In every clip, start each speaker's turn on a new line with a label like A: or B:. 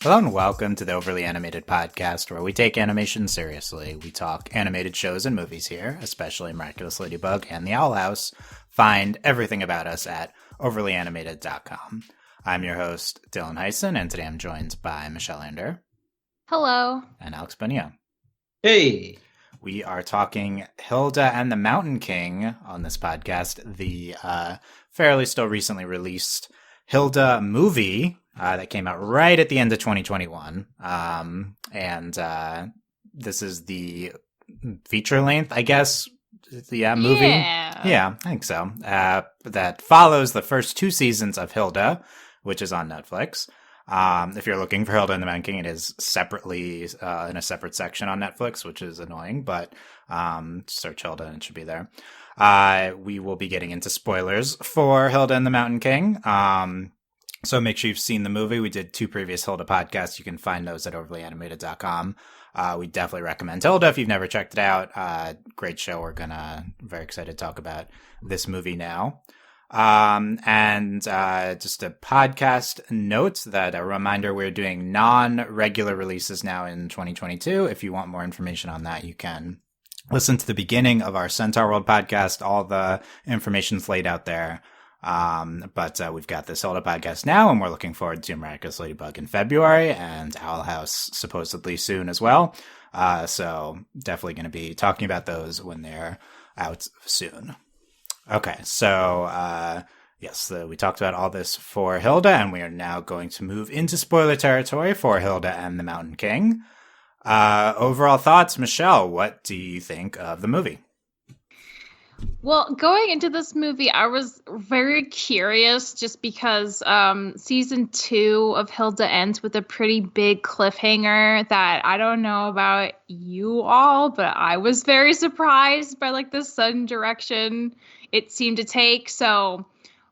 A: Hello and welcome to the Overly Animated Podcast, where we take animation seriously. We talk animated shows and movies here, especially Miraculous Ladybug and The Owl House. Find everything about us at overlyanimated.com. I'm your host, Dylan Hysen, and today I'm joined by Michelle Anderer.
B: Hello.
A: And Alex Bonilla.
C: Hey.
A: We are talking Hilda and the Mountain King on this podcast, the fairly still recently released Hilda movie that came out right at the end of 2021. This is the feature length, I guess, movie. Yeah, I think so. That follows the first two seasons of Hilda, which is on Netflix. If you're looking for Hilda and the Mountain King, it is separately in a separate section on Netflix, which is annoying, but search Hilda and it should be there. We will be getting into spoilers for Hilda and the Mountain King. So make sure you've seen the movie. We did 2 previous Hilda podcasts. You can find those at overlyanimated.com. We definitely recommend Hilda if you've never checked it out. Great show. We're very excited to talk about this movie now. Just a podcast note that a reminder, we're doing non-regular releases now in 2022. If you want more information on that, you can listen to the beginning of our Centaur World podcast. All the information's laid out there. But we've got this Hilda podcast now, and we're looking forward to Miraculous Ladybug in February and Owl House supposedly soon as well. So definitely going to be talking about those when they're out soon. Okay, so we talked about all this for Hilda, and we are now going to move into spoiler territory for Hilda and the Mountain King. Overall thoughts, Michelle, what do you think of the movie?
B: Well, going into this movie, I was very curious just because season 2 of Hilda ends with a pretty big cliffhanger that I don't know about you all, but I was very surprised by the sudden direction it seemed to take. So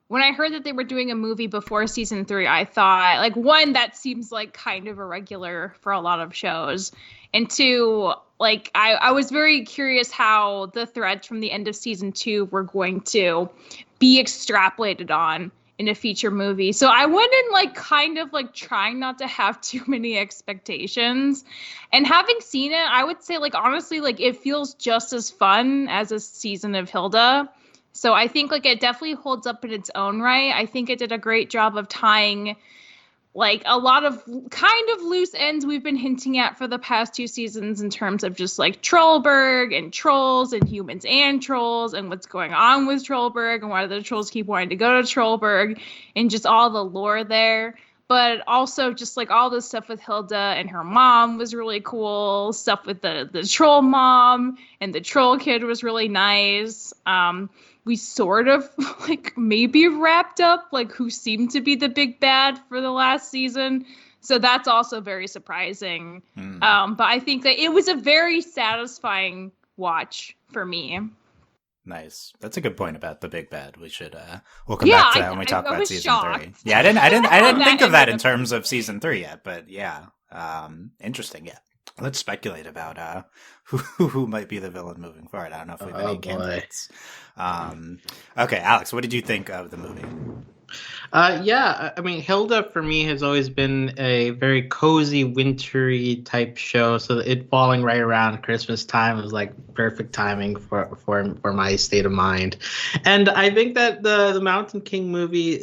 B: when I heard that they were doing a movie before season 3, I thought, one, that seems kind of irregular for a lot of shows. And 2, I was very curious how the threads from the end of season 2 were going to be extrapolated on in a feature movie. So I went in trying not to have too many expectations. And having seen it, I would say honestly, it feels just as fun as a season of Hilda. So I think it definitely holds up in its own right. I think it did a great job of tying a lot of kind of loose ends we've been hinting at for the past 2 seasons in terms of just Trollberg and trolls and humans and trolls and what's going on with Trollberg and why the trolls keep wanting to go to Trollberg and just all the lore there. But also just all this stuff with Hilda and her mom was really cool. Stuff with the troll mom and the troll kid was really nice. We sort of maybe wrapped up who seemed to be the big bad for the last season. So that's also very surprising. But I think that it was a very satisfying watch for me.
A: Nice. That's a good point about the big bad. We should we'll come back to that when we talk about season shocked. 3. Yeah, I didn't think of that in terms of season 3 yet, but yeah. Interesting, yeah. Let's speculate about who might be the villain moving forward. I don't know if we have any candidates. Okay, Alex, what did you think of the movie?
C: I mean, Hilda for me has always been a very cozy, wintry type show. So it falling right around Christmas time was perfect timing for my state of mind. And I think that the Mountain King movie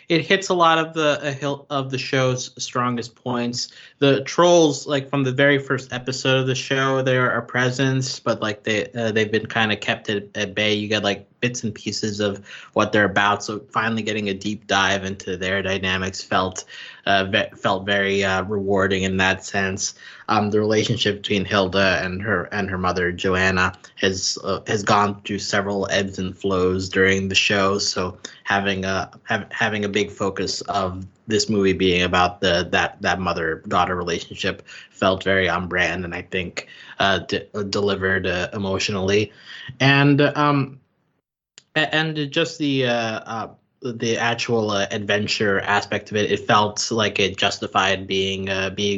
C: it hits a lot of the show's strongest points. The trolls, from the very first episode of the show, there are presence, but they've been kind of kept at bay. You get bits and pieces of what they're about. So finally getting a deep dive into their dynamics felt very rewarding in that sense. The relationship between Hilda and her mother Joanna has gone through several ebbs and flows during the show. So having a big focus of this movie being about that mother-daughter relationship felt very on brand, and I think delivered emotionally, and just the actual adventure aspect of it, it felt like it justified being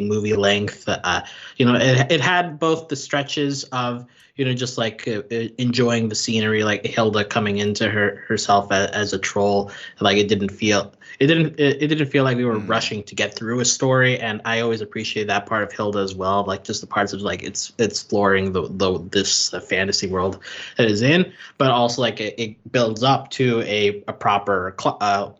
C: movie length. It had both the stretches of just like enjoying the scenery, like Hilda coming into herself as a troll. Like it didn't feel like we were rushing to get through a story, and I always appreciate that part of Hilda as well. Like just the parts of like it's exploring this fantasy world that is in, but also like it builds up to a proper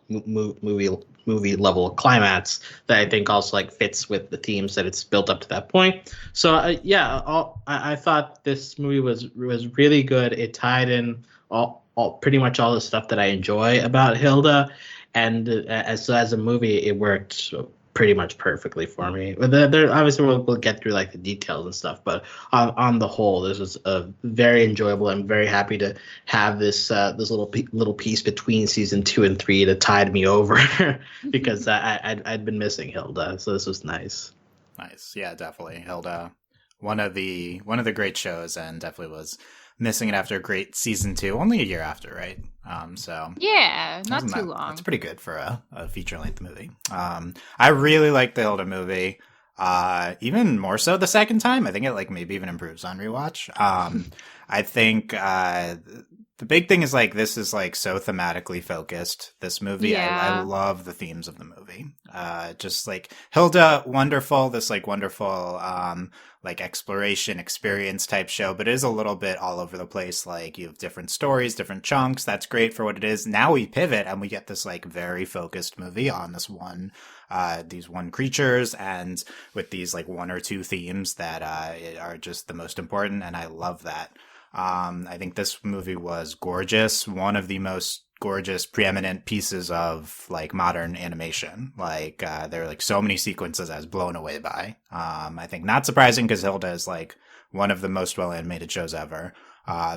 C: movie level climax that I think also like fits with the themes that it's built up to that point. So I thought this movie was really good. It tied in all pretty much all the stuff that I enjoy about Hilda, and as a movie, it worked pretty much perfectly for me. But there obviously we'll get through like the details and stuff, but on the whole, this was very enjoyable. I'm very happy to have this little piece between season 2 and 3 that tied me over because I'd been missing Hilda, so this was nice.
A: Nice, yeah, definitely. Hilda, one of the great shows, and definitely was missing it after a great season 2, only a year after, right? So
B: yeah, not too long.
A: That's pretty good for a feature length movie. I really like the Hilda movie. Even more so the second time. I think it like maybe even improves on rewatch. I think the big thing is like this is like so thematically focused. This movie, I love the themes of the movie. Just like Hilda, wonderful. This like wonderful like exploration experience type show, but it is a little bit all over the place. Like you have different stories, different chunks. That's great for what it is. Now we pivot and we get this like very focused movie on this one, these one creatures, and with these like one or two themes that are just the most important. And I love that. I think this movie was gorgeous. One of the most gorgeous, preeminent pieces of like modern animation. Like there are like so many sequences I was blown away by. I think not surprising because Hilda is like one of the most well animated shows ever.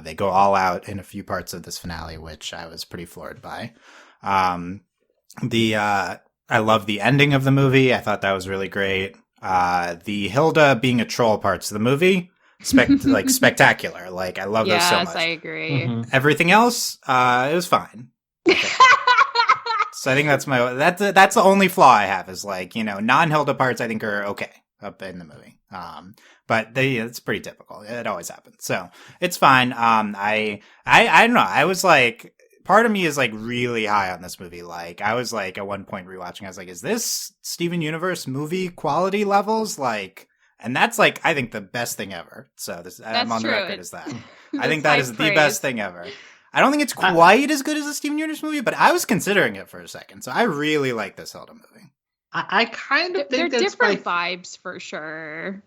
A: They go all out in a few parts of this finale, which I was pretty floored by. I love the ending of the movie. I thought that was really great. The Hilda being a troll parts of the movie, spectacular. Like I love those so much.
B: Yes, I agree.
C: Mm-hmm.
A: Everything else, it was fine. Okay. So I think that's the only flaw I have is like, non-Hilda parts I think are okay up in the movie. But it's pretty typical. It always happens. So it's fine. I don't know. I was like, part of me is like really high on this movie. Like I was like at one point rewatching, I was like, is this Steven Universe movie quality levels? Like, and that's like, I think the best thing ever. So I'm on the record as that. I think that is the best thing ever. I don't think it's quite as good as a Steven Universe movie, but I was considering it for a second. So I really like this Hilda movie.
C: I kind of think
B: they're different vibes for sure.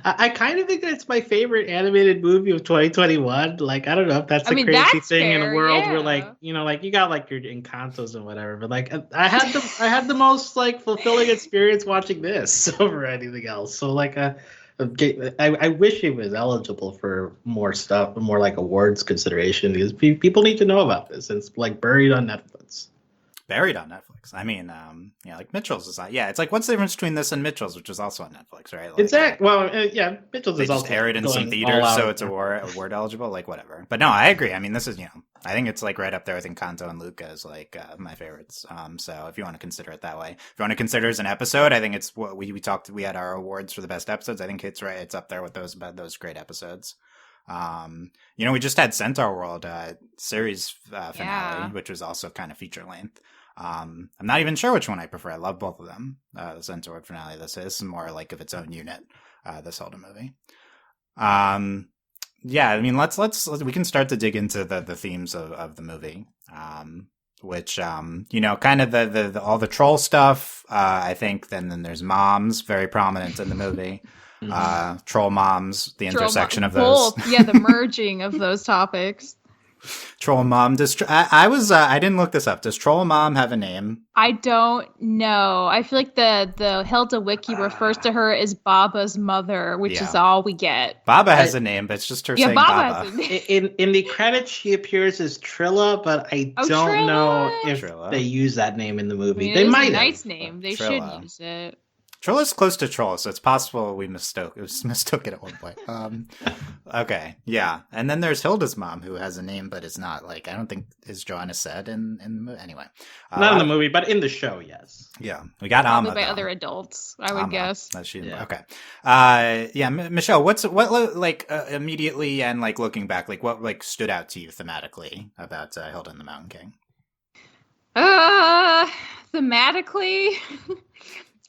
C: I kind of think that it's my favorite animated movie of 2021. Like, I don't know if that's a crazy thing in a world where, like, like you got like your Encantos and whatever, but like I had the most like fulfilling experience watching this over anything else. So like, I wish it was eligible for more stuff, more like awards consideration, because people need to know about this. And it's like buried on Netflix.
A: Buried on Netflix. I mean, like Mitchell's is on. Yeah, it's like what's the difference between this and Mitchell's, which is also on Netflix, right? Like,
C: exactly. Well, Mitchell's is also
A: aired in some theaters, so it's award eligible. Like whatever. But no, I agree. I mean, this is I think it's like right up there with Encanto and Luca as like my favorites. So if you want to consider it that way, if you want to consider it as an episode, I think it's what we talked. We had our awards for the best episodes. I think it's right. It's up there with those great episodes. We just had Centaur World series finale, which was also kind of feature length. I'm not even sure which one I prefer. I love both of them. The Centaur finale, this is more like of its own unit. This Hilda movie. Yeah, I mean, let's we can start to dig into the themes of the movie. Which kind of the all the troll stuff. I think then there's moms very prominent in the movie. Troll moms, the intersection of those.
B: Both, the merging of those topics.
A: Troll mom. I didn't look this up. Does troll mom have a name?
B: I don't know. I feel like the Hilda wiki refers to her as Baba's mother, which is all we get.
A: Baba has a name, but it's just her saying Baba.
C: Has a name. In the credits, she appears as Trilla, but I don't know if they use that name in the movie. They might.
B: It's a nice name. They should use it.
A: Troll is close to troll, so it's possible we mistook it at one point. Okay, yeah. And then there's Hilda's mom, who has a name, but is not, like, I don't think is Joanna said in the movie. Anyway.
C: Not in the movie, but in the show, yes.
A: Yeah. We got
B: Probably
A: Amma,
B: by
A: though.
B: other adults, I would guess.
A: Okay. Yeah, Michelle, what like immediately and like looking back, like what like stood out to you thematically about Hilda and the Mountain King?
B: Thematically,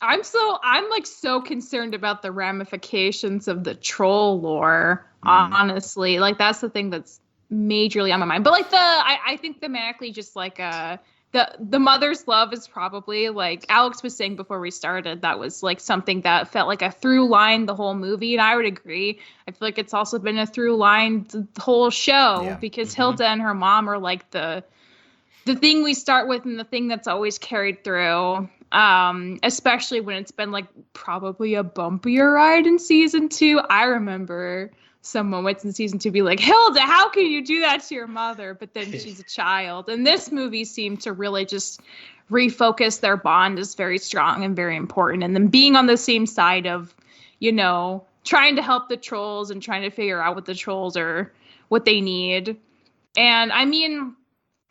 B: I'm like so concerned about the ramifications of the troll lore. Honestly, like that's the thing that's majorly on my mind. But like I think thematically, just like the mother's love is probably, like Alex was saying before we started, that was like something that felt like a through line the whole movie, and I would agree. I feel like it's also been a through line the whole show, because Hilda and her mom are like the thing we start with and the thing that's always carried through, especially when it's been like probably a bumpier ride in season 2. I remember some moments in season 2 be like, Hilda, how can you do that to your mother? But then she's a child. And this movie seemed to really just refocus their bond as very strong and very important. And then being on the same side of, you know, trying to help the trolls and trying to figure out what the trolls are, what they need. And I mean,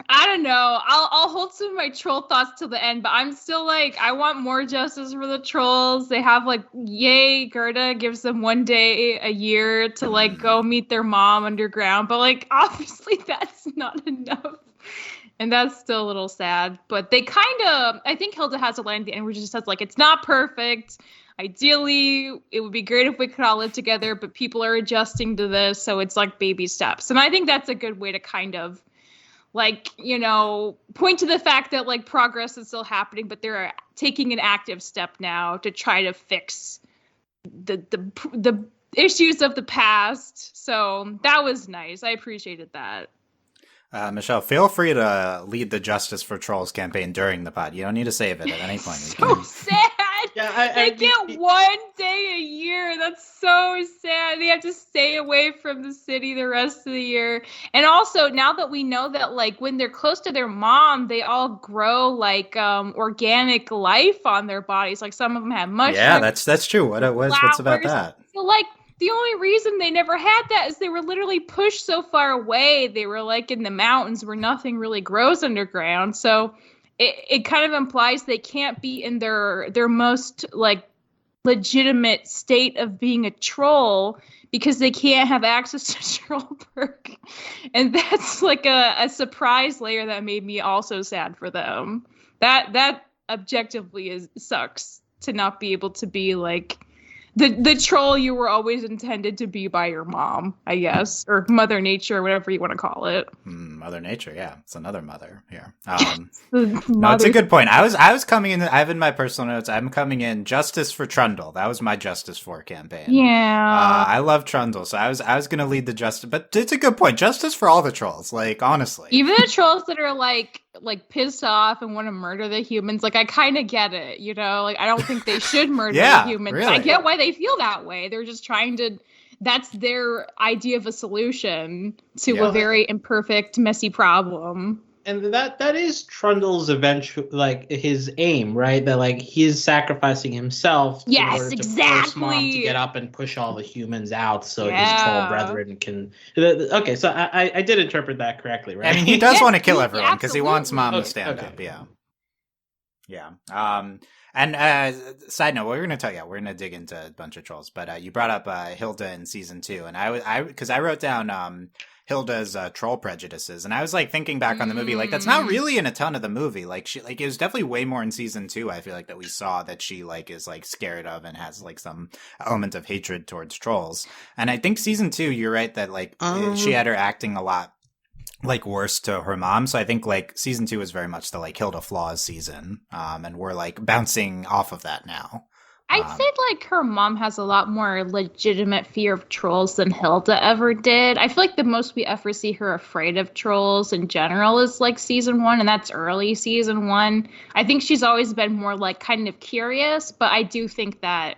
B: I don't know. I'll hold some of my troll thoughts till the end, but I'm still like, I want more justice for the trolls. They have like, yay, Gerda gives them one day a year to like go meet their mom underground. But like, obviously that's not enough. And that's still a little sad. But they kind of, I think Hilda has a line at the end where she just says like, it's not perfect. Ideally, it would be great if we could all live together, but people are adjusting to this. So it's like baby steps. And I think that's a good way to kind of, like, you know, point to the fact that like progress is still happening, but they're taking an active step now to try to fix the issues of the past. So that was nice. I appreciated that.
A: Michelle, feel free to lead the Justice for Trolls campaign during the pod. You don't need to save it at any point.
B: So sad.
C: Yeah,
B: they get 1 day a year. That's so sad. They have to stay away from the city the rest of the year. And also, now that we know that, like, when they're close to their mom, they all grow like organic life on their bodies. Like some of them have mushrooms.
A: Yeah, that's true. What's about that?
B: So, like, the only reason they never had that is they were literally pushed so far away. They were like in the mountains where nothing really grows underground. So it kind of implies they can't be in their most like legitimate state of being a troll because they can't have access to Ahlberg. And that's like a surprise layer that made me also sad for them. That objectively sucks to not be able to be like the troll you were always intended to be by your mom, I guess, or Mother Nature, or whatever you want to call it.
A: Mother Nature, yeah, it's another mother here.
B: No,
A: it's a good point. I was coming in. I have in my personal notes. I'm coming in Justice for Trundle. That was my Justice for campaign.
B: Yeah,
A: I love Trundle, so I was going to lead the Justice, but it's a good point. Justice for all the trolls, like honestly,
B: even the trolls that are like pissed off and want to murder the humans. Like I kind of get it, you know. Like I don't think they should murder the humans.
A: Really.
B: I get why they feel that way. They're just trying to. That's their idea of a solution to a very imperfect, messy problem.
C: And that is Trundle's eventual, like his aim, right? That like he's sacrificing himself in order to force mom to get up and push all the humans out, so his troll brethren can. Okay, so I did interpret that correctly, right?
A: I mean, he does want to kill everyone because he wants mom to stand up. Yeah. And side note, we're gonna dig into a bunch of trolls, but you brought up Hilda in season 2, and I wrote down Hilda's troll prejudices, and I was like thinking back on the movie, like that's not really in a ton of the movie. Like she, like it was definitely way more in season 2. I feel like that we saw that she like is like scared of and has like some element of hatred towards trolls. And I think season 2, you're right that like she had her acting a lot like worse to her mom. So I think like season 2 is very much the like Hilda flaws season, and we're like bouncing off of that now.
B: I'd say like her mom has a lot more legitimate fear of trolls than Hilda ever did. I feel like the most we ever see her afraid of trolls in general is like season 1, and that's early season 1. I think she's always been more like kind of curious, but I do think that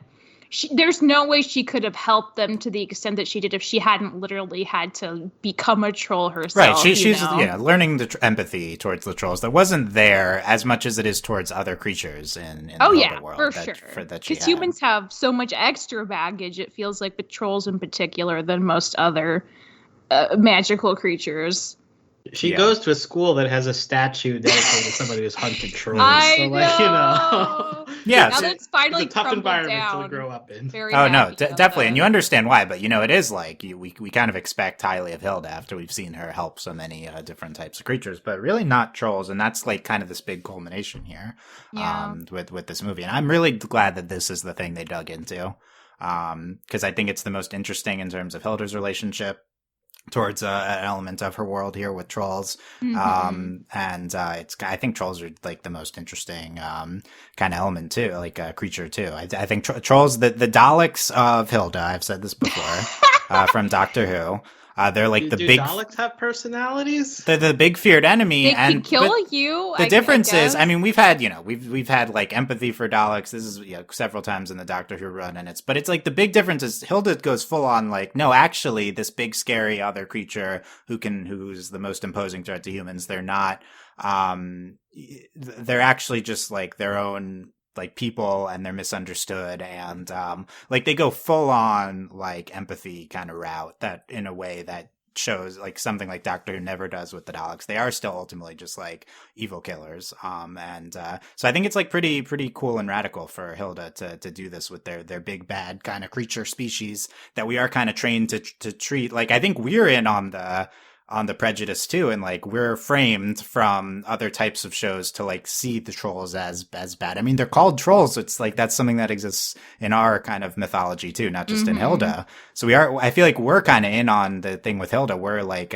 B: there's no way she could have helped them to the extent that she did if she hadn't literally had to become a troll herself.
A: Right, she's learning the empathy towards the trolls that wasn't there as much as it is towards other creatures in the Hilda world.
B: For sure. Because humans have so much extra baggage, it feels like, with trolls in particular, than most other magical creatures.
C: She goes to a school that has a statue dedicated to somebody who's hunted trolls.
B: I know.
A: Yeah,
B: now that's finally
C: it's a tough environment
B: down.
C: to grow up in.
A: Definitely, and you understand why. But it is like we kind of expect highly of Hilda after we've seen her help so many different types of creatures, but really not trolls. And that's like kind of this big culmination here, with this movie. And I'm really glad that this is the thing they dug into, because I think it's the most interesting in terms of Hilda's relationship towards an element of her world here with trolls. And I think trolls are like the most interesting kind of element too, like a creature too. I think trolls, the Daleks of Hilda, I've said this before, from Doctor Who. They're like
C: do
A: big.
C: Daleks have personalities?
A: They're the big feared enemy,
B: they can kill you.
A: The difference is, we've had, we've had like empathy for Daleks. This is several times in the Doctor Who run, and it's like the big difference is Hilda goes full on like, no, actually, this big scary other creature who's the most imposing threat to humans. They're not. They're actually just like their own like people, and they're misunderstood, and like they go full on like empathy kind of route that in a way that shows like something like Doctor Who never does with the Daleks. They are still ultimately just like evil killers, so I think it's like pretty cool and radical for Hilda to do this with their big bad kind of creature species that we are kind of trained to treat. Like I think we're in on the prejudice too, and like we're framed from other types of shows to like see the trolls as bad. I mean, they're called trolls, so it's like that's something that exists in our kind of mythology too, not just in Hilda. So I feel like we're kind of in on the thing with Hilda. We're like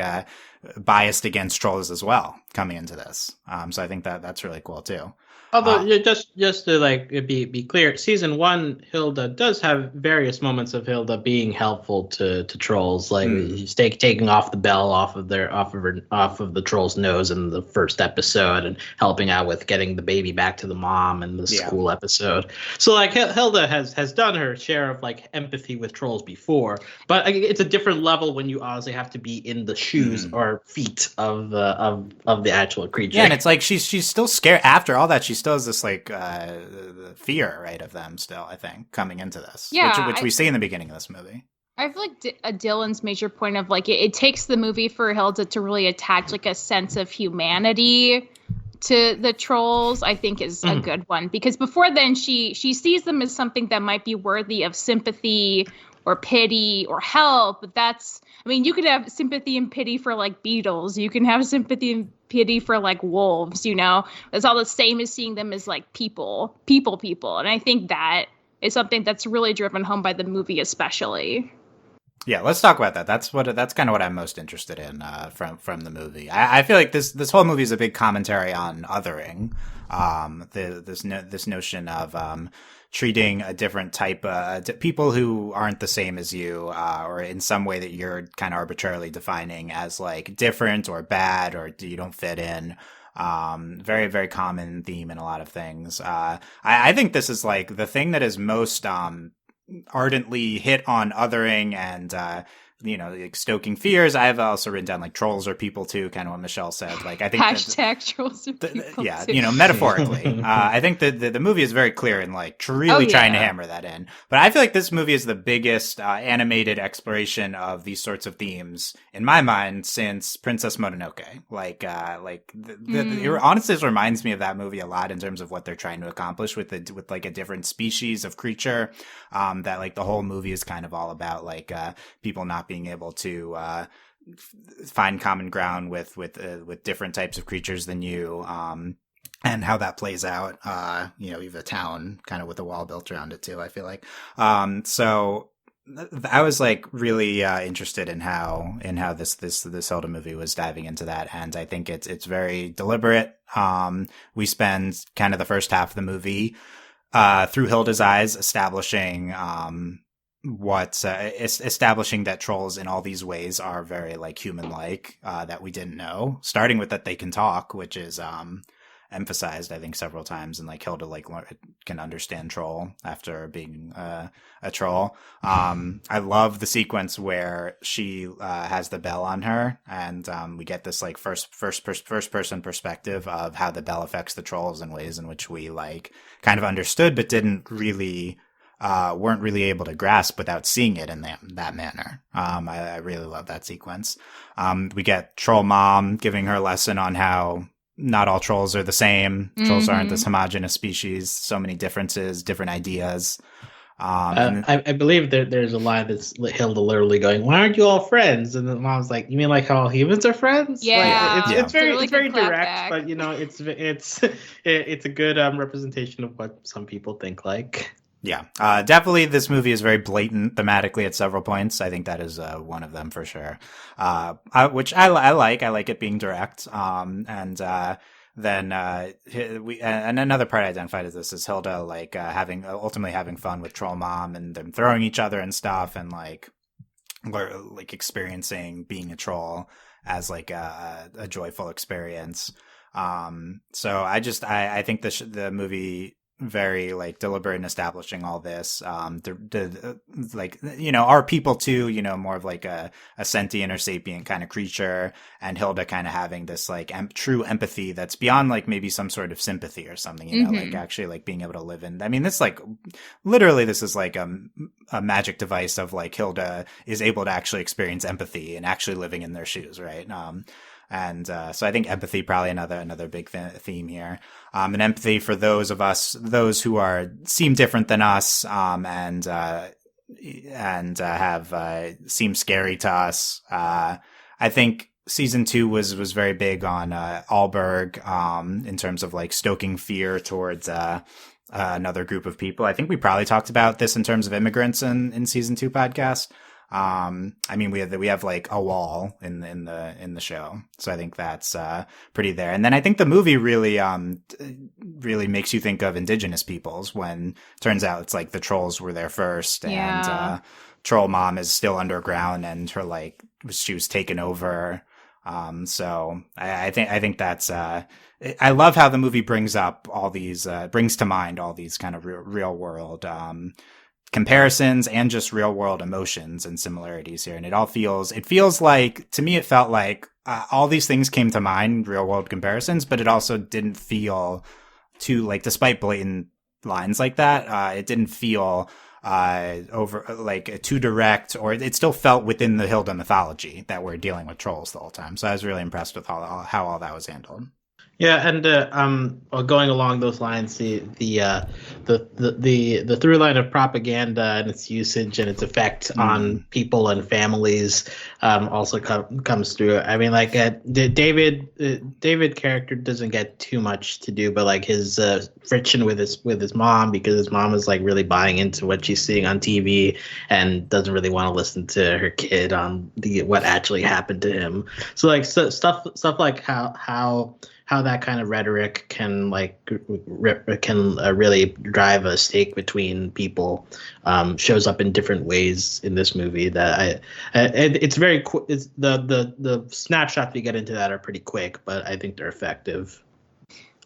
A: biased against trolls as well coming into this. So I think that's really cool too.
C: Although, just to like be clear, season 1 Hilda does have various moments of Hilda being helpful to trolls, like taking off the bell off of the troll's nose in the first episode, and helping out with getting the baby back to the mom in the school episode. So like Hilda has done her share of like empathy with trolls before, but it's a different level when you honestly have to be in the shoes or feet of the actual creature.
A: Yeah, and it's like she's still scared after all that. She still has this like the fear, right, of them still, I think, coming into this, which we see in the beginning of this movie.
B: I feel like Dylan's major point of like it takes the movie for Hilda to really attach like a sense of humanity to the trolls, I think is a good one, because before then she sees them as something that might be worthy of sympathy or pity or help, but you could have sympathy and pity for like beetles. You can have sympathy and pity for like wolves, It's all the same as seeing them as like people. And I think that is something that's really driven home by the movie especially.
A: Yeah, let's talk about that. That's kind of what I'm most interested in from the movie. I feel like this whole movie is a big commentary on othering, this notion of treating a different type people who aren't the same as you, or in some way that you're kind of arbitrarily defining as like different or bad, or you don't fit in. Very, very common theme in a lot of things. I think this is like the thing that is most ardently hit on othering and like stoking fears. I've also written down like trolls are people too, kind of what Michelle said. Like I think
B: trolls are people
A: too. Metaphorically. I think that the movie is very clear in like really trying to hammer that in. But I feel like this movie is the biggest animated exploration of these sorts of themes in my mind since Princess Mononoke. It honestly just reminds me of that movie a lot in terms of what they're trying to accomplish with like a different species of creature. That like the whole movie is kind of all about like people not being able to find common ground with different types of creatures than you, and how that plays out. You have a town kind of with a wall built around it too, I feel like. So I was like really interested in how this Hilda movie was diving into that, and I think it's very deliberate. We spend kind of the first half of the movie through Hilda's eyes, establishing establishing that trolls in all these ways are very like human-like, that we didn't know, starting with that they can talk, which is emphasized, I think, several times, and like Hilda like can understand troll after being a troll. I love the sequence where she has the bell on her, and we get this like first person perspective of how the bell affects the trolls in ways in which we like kind of understood but didn't really weren't really able to grasp without seeing it in that manner. I really love that sequence. We get Troll Mom giving her lesson on how not all trolls are the same. Trolls aren't this homogenous species. So many differences, different ideas.
C: I believe there's a line that's Hilda literally going, "Why aren't you all friends?" And the mom's like, "You mean like how all humans are friends?"
B: Yeah,
C: like, it's
B: really
C: very
B: good
C: direct,
B: clapback.
C: but you know, it's a good representation of what some people think like.
A: Yeah, definitely this movie is very blatant thematically at several points. I think that is one of them for sure. Which I like. I like it being direct. Then and another part I identified as this is Hilda like ultimately having fun with Troll Mom and them throwing each other and stuff, and like experiencing being a troll as like a joyful experience. So I think the movie very like deliberate in establishing all this. Like, you know, our people too, you know, more of like a sentient or sapient kind of creature, and Hilda kind of having this like true empathy that's beyond like maybe some sort of sympathy or something, you know, like actually like being able to live in. I mean, this like literally this is like a magic device of like Hilda is able to actually experience empathy and actually living in their shoes, right? So I think empathy probably another big theme here, and empathy for those who seem different than us, and have seem scary to us. I think season 2 was very big on Ahlberg, in terms of like stoking fear towards another group of people. I think we probably talked about this in terms of immigrants in season 2 podcast. I mean, we have like a wall in the show, so I think that's pretty there. And then I think the movie really makes you think of indigenous peoples when turns out it's like the trolls were there first, and Troll Mom is still underground, and her like she was taken over. So I think that's I love how the movie brings up all these brings to mind all these kind of real world comparisons and just real world emotions and similarities here. And it feels like, to me, it felt like all these things came to mind, real world comparisons, but it also didn't feel too, like, despite blatant lines like that, it didn't feel over like too direct, or it still felt within the Hilda mythology that we're dealing with trolls the whole time. So I was really impressed with how all that was handled.
C: Yeah, and going along those lines, the through line of propaganda and its usage and its effect on people and families also comes through. I mean, like David character doesn't get too much to do, but like his friction with his mom, because his mom is like really buying into what she's seeing on TV and doesn't really want to listen to her kid on what actually happened to him. So like stuff like how that kind of rhetoric can really drive a stake between people shows up in different ways in this movie. That it's very it's the snapshots we get into that are pretty quick, but I think they're effective.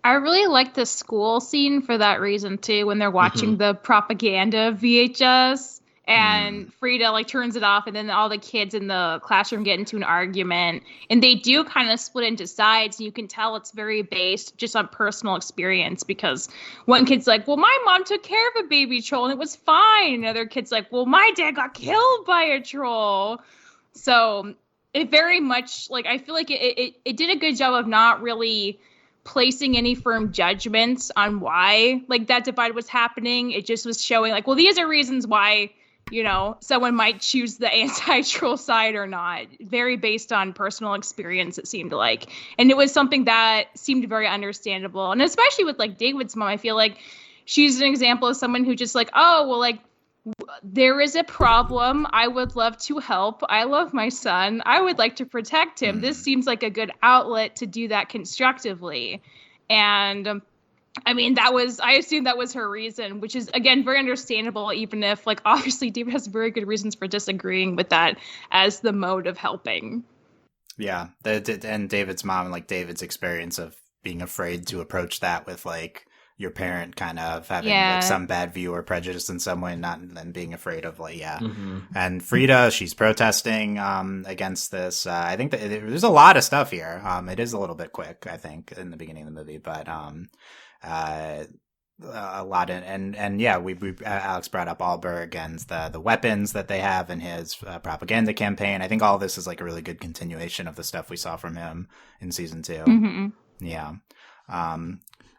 B: I really like the school scene for that reason too, when they're watching the propaganda VHS. And Frida like turns it off, and then all the kids in the classroom get into an argument, and they do kind of split into sides. And you can tell it's very based just on personal experience, because one kid's like, "Well, my mom took care of a baby troll and it was fine." And another kid's like, "Well, my dad got killed by a troll." So it very much like I feel like it did a good job of not really placing any firm judgments on why like that divide was happening. It just was showing like, well, these are reasons why, you know, someone might choose the anti-troll side or not. Very based on personal experience, it seemed like. And it was something that seemed very understandable. And especially with, like, David's mom, I feel like she's an example of someone who just, like, oh, well, like, there is a problem. I would love to help. I love my son. I would like to protect him. This seems like a good outlet to do that constructively. And I mean, I assume that was her reason, which is, again, very understandable, even if, like, obviously David has very good reasons for disagreeing with that as the mode of helping.
A: Yeah. And David's mom and, like, David's experience of being afraid to approach that with like your parent kind of having like some bad view or prejudice in some way, not then being afraid of like And Frida, she's protesting against this. I think that there's a lot of stuff here. It is a little bit quick, I think, in the beginning of the movie, but a lot and yeah, we Alex brought up Ahlberg and the weapons that they have in his propaganda campaign. I think all of this is like a really good continuation of the stuff we saw from him in season 2.
B: Mm-hmm.
A: Yeah.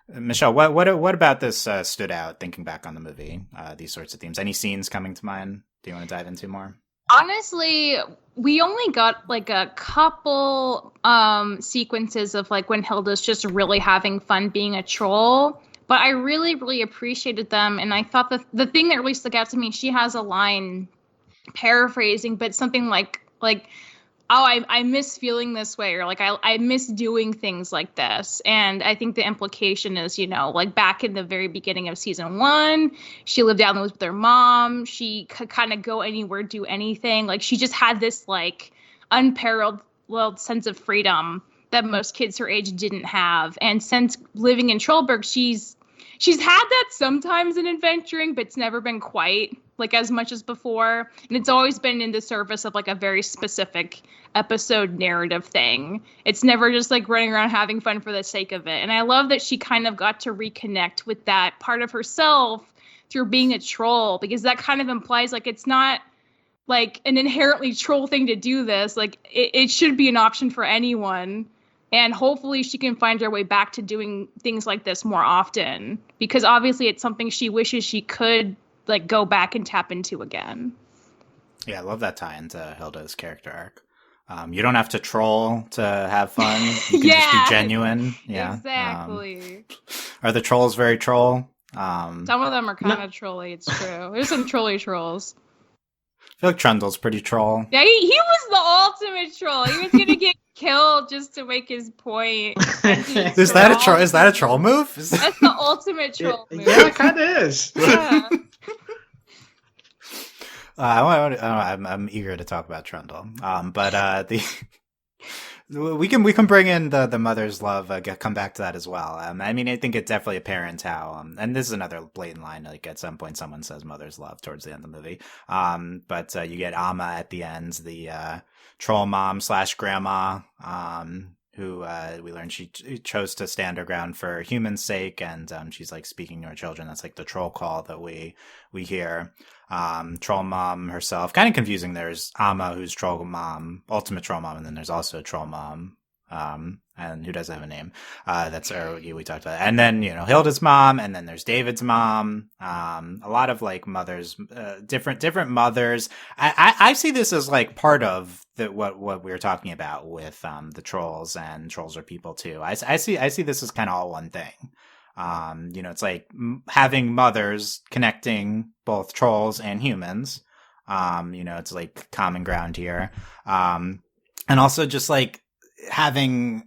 A: Michelle, what about this stood out thinking back on the movie? These sorts of themes. Any scenes coming to mind? Do you want to dive into more?
B: Honestly, we only got like a couple sequences of like when Hilda's just really having fun being a troll. But I really, really appreciated them. And I thought that the thing that really stuck out to me, she has a line, paraphrasing, but something like, oh, I miss feeling this way, or like I miss doing things like this. And I think the implication is, you know, like back in the very beginning of season 1, she lived down the woods with her mom. She could kind of go anywhere, do anything. Like she just had this like unparalleled sense of freedom that most kids her age didn't have. And since living in Trollberg, she's had that sometimes in adventuring, but it's never been quite like as much as before. And it's always been in the service of like a very specific episode narrative thing. It's never just like running around having fun for the sake of it. And I love that she kind of got to reconnect with that part of herself through being a troll, because that kind of implies like it's not like an inherently troll thing to do this. Like it should be an option for anyone. And hopefully she can find her way back to doing things like this more often, because obviously it's something she wishes she could like go back and tap into again.
A: Yeah, I love that tie into Hilda's character arc. You don't have to troll to have fun. You can just be genuine. Yeah,
B: exactly.
A: Are the trolls very troll?
B: Some of them are kind of trolly. It's true. There's some trolly trolls.
A: I feel like Trundle's pretty troll.
B: Yeah, he was the ultimate troll. He was gonna get killed just to make his point.
A: Is that a troll? Is that a troll move?
B: That's the ultimate troll move.
C: Yeah, it kind of is.
B: Yeah.
A: I'm eager to talk about Trundle. But we can bring in the mother's love. Come back to that as well. I mean, I think it's definitely apparent how. And this is another blatant line. Like at some point, someone says mother's love towards the end of the movie. But you get Amma at the end, the troll mom / grandma. Who we learned she chose to stand her ground for humans' sake, and she's like speaking to her children. That's like the troll call that we hear. Troll mom herself, kind of confusing. There's Amma, who's troll mom, ultimate troll mom, and then there's also troll mom, and who doesn't have a name. That's we talked about. And then, you know, Hilda's mom, and then there's David's mom. A lot of like mothers, different mothers. I see this as like part of what we were talking about with the trolls, and trolls are people too. I see this as kind of all one thing. You know, it's like having mothers connecting both trolls and humans. You know, it's like common ground here. And also just like having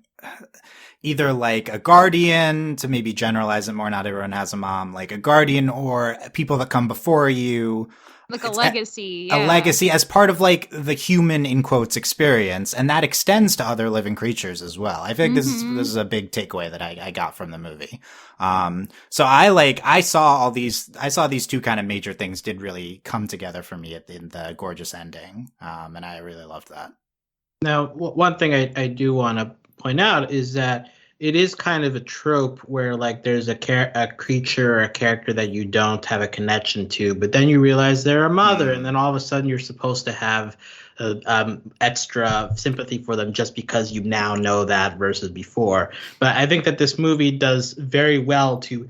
A: either like a guardian, to maybe generalize it more, not everyone has a mom, like a guardian or people that come before you.
B: Like a legacy.
A: A legacy as part of like the human in quotes experience, and that extends to other living creatures as well. I think this is a big takeaway that I got from the movie. So I saw these two kind of major things did really come together for me in the gorgeous ending. And I really loved that.
C: Now, one thing I do want to point out is that it is kind of a trope where like there's a creature or a character that you don't have a connection to, but then you realize they're a mother, and then all of a sudden you're supposed to have extra sympathy for them just because you now know that versus before. But I think that this movie does very well to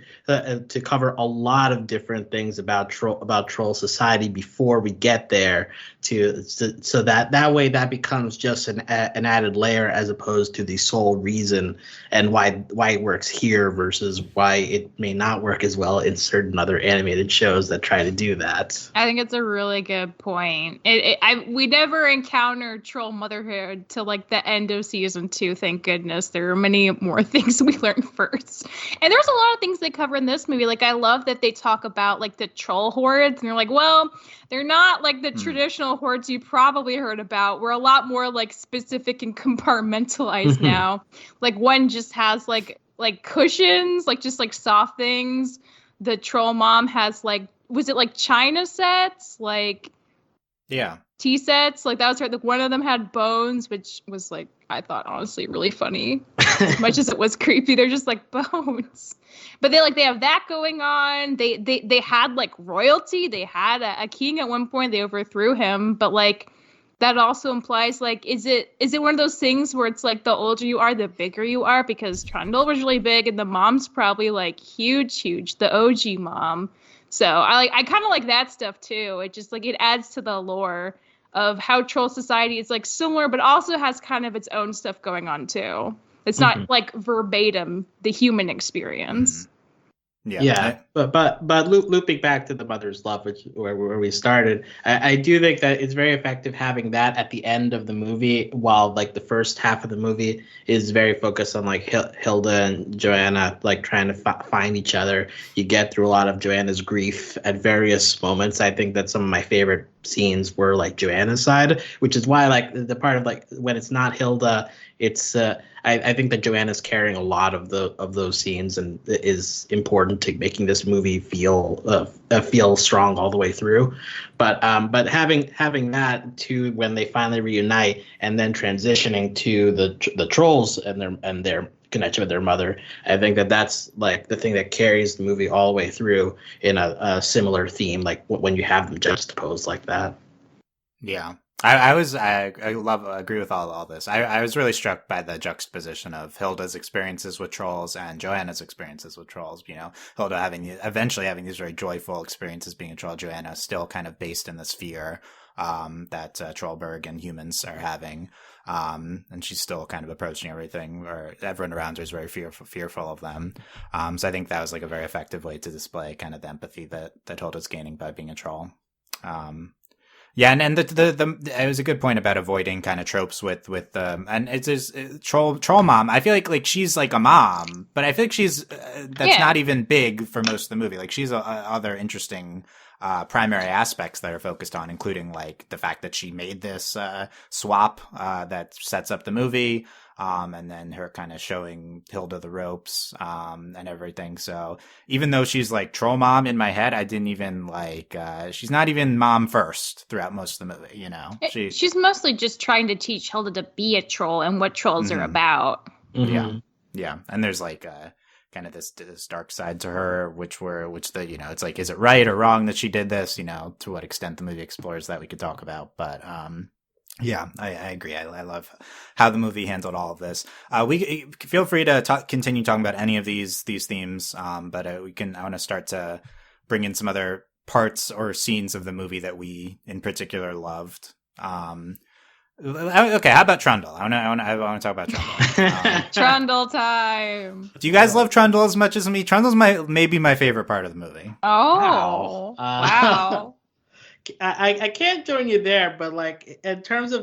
C: cover a lot of different things about troll society before we get there, so that way that becomes just an added layer as opposed to the sole reason and why it works here versus why it may not work as well in certain other animated shows that try to do that.
B: I think it's a really good point. We never encountered troll motherhood till like the end of season 2. Thank goodness. There are many more things we learned first. And there's a lot of things they cover in this movie. Like I love that they talk about like the troll hordes, and they're like, well, they're not like the traditional hordes you probably heard about. We're a lot more like specific and compartmentalized now. Like one just has like like cushions, like just like soft things. The troll mom has like, was it like china sets, like tea sets? Like that was her. Like one of them had bones, which was like, I thought honestly really funny. As much as it was creepy, they're just like bones. But they have that going on. They had like royalty. They had a king at one point. They overthrew him, but like that also implies like, is it one of those things where it's like the older you are, the bigger you are? Because Trundle was really big, and the mom's probably like huge, the OG mom. So I kind of like that stuff too. It just like it adds to the lore of how troll society is like similar, but also has kind of its own stuff going on too. It's not like verbatim the human experience.
C: Yeah. But looping back to the mother's love, where we started, I do think that it's very effective having that at the end of the movie, while like the first half of the movie is very focused on like Hilda and Joanna like trying to find each other. You get through a lot of Joanna's grief at various moments. I think that some of my favorite scenes were like Joanna's side, which is why like the part of like when it's not Hilda, it's I think that Joanna's carrying a lot of those scenes and is important to making this movie feel strong all the way through. But having that to when they finally reunite and then transitioning to the trolls and their connection with their mother, I think that's like the thing that carries the movie all the way through in a similar theme, like when you have them juxtaposed like that.
A: Yeah. I agree with all this. I was really struck by the juxtaposition of Hilda's experiences with trolls and Joanna's experiences with trolls. You know, Hilda eventually having these very joyful experiences being a troll, Joanna still kind of based in this fear that Trollberg and humans are having. And she's still kind of approaching everything, or everyone around her is very fearful of them. So I think that was like a very effective way to display kind of the empathy that Hilda's gaining by being a troll. Yeah, and the it was a good point about avoiding kind of tropes with and it's just troll mom. I feel like she's like a mom, but I feel like she's that's not even big for most of the movie. Like she's other interesting primary aspects that are focused on, including like the fact that she made this swap that sets up the movie. And then her kind of showing Hilda the ropes, and everything. So even though she's like troll mom in my head, I didn't even like, she's not even mom first throughout most of the movie, you know?
B: She's mostly just trying to teach Hilda to be a troll and what trolls are about.
A: Mm-hmm. Yeah. And there's like, kind of this dark side to her, which the, you know, it's like, is it right or wrong that she did this? You know, to what extent the movie explores that we could talk about, but, yeah, I agree. I love how the movie handled all of this. We feel free to continue talking about any of these themes, but I want to start to bring in some other parts or scenes of the movie that we in particular loved. Okay, how about Trundle? I want to talk about Trundle.
B: Trundle time.
A: Do you guys love Trundle as much as me? Trundle's maybe my favorite part of the movie.
B: Oh, wow.
C: I can't join you there, but like in terms of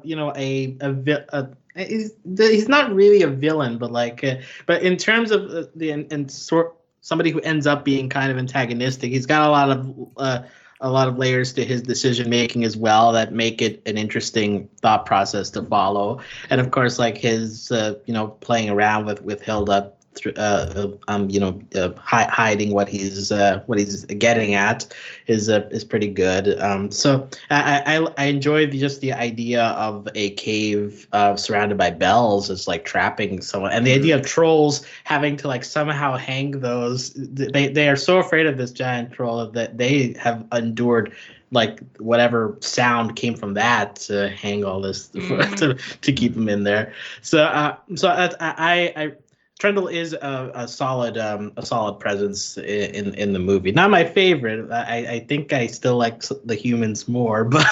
C: you know he's not really a villain, but like but in terms of somebody who ends up being kind of antagonistic, he's got a lot of layers to his decision making as well that make it an interesting thought process to follow. And of course, like his you know, playing around with Hilda, hiding what he's getting at is pretty good. So I enjoy just the idea of a cave surrounded by bells as like trapping someone, and the idea of trolls having to like somehow hang those. They are so afraid of this giant troll that they have endured like whatever sound came from that to hang all this to keep them in there. So I Trundle is a solid presence in the movie. Not my favorite. I think I still like the humans more, but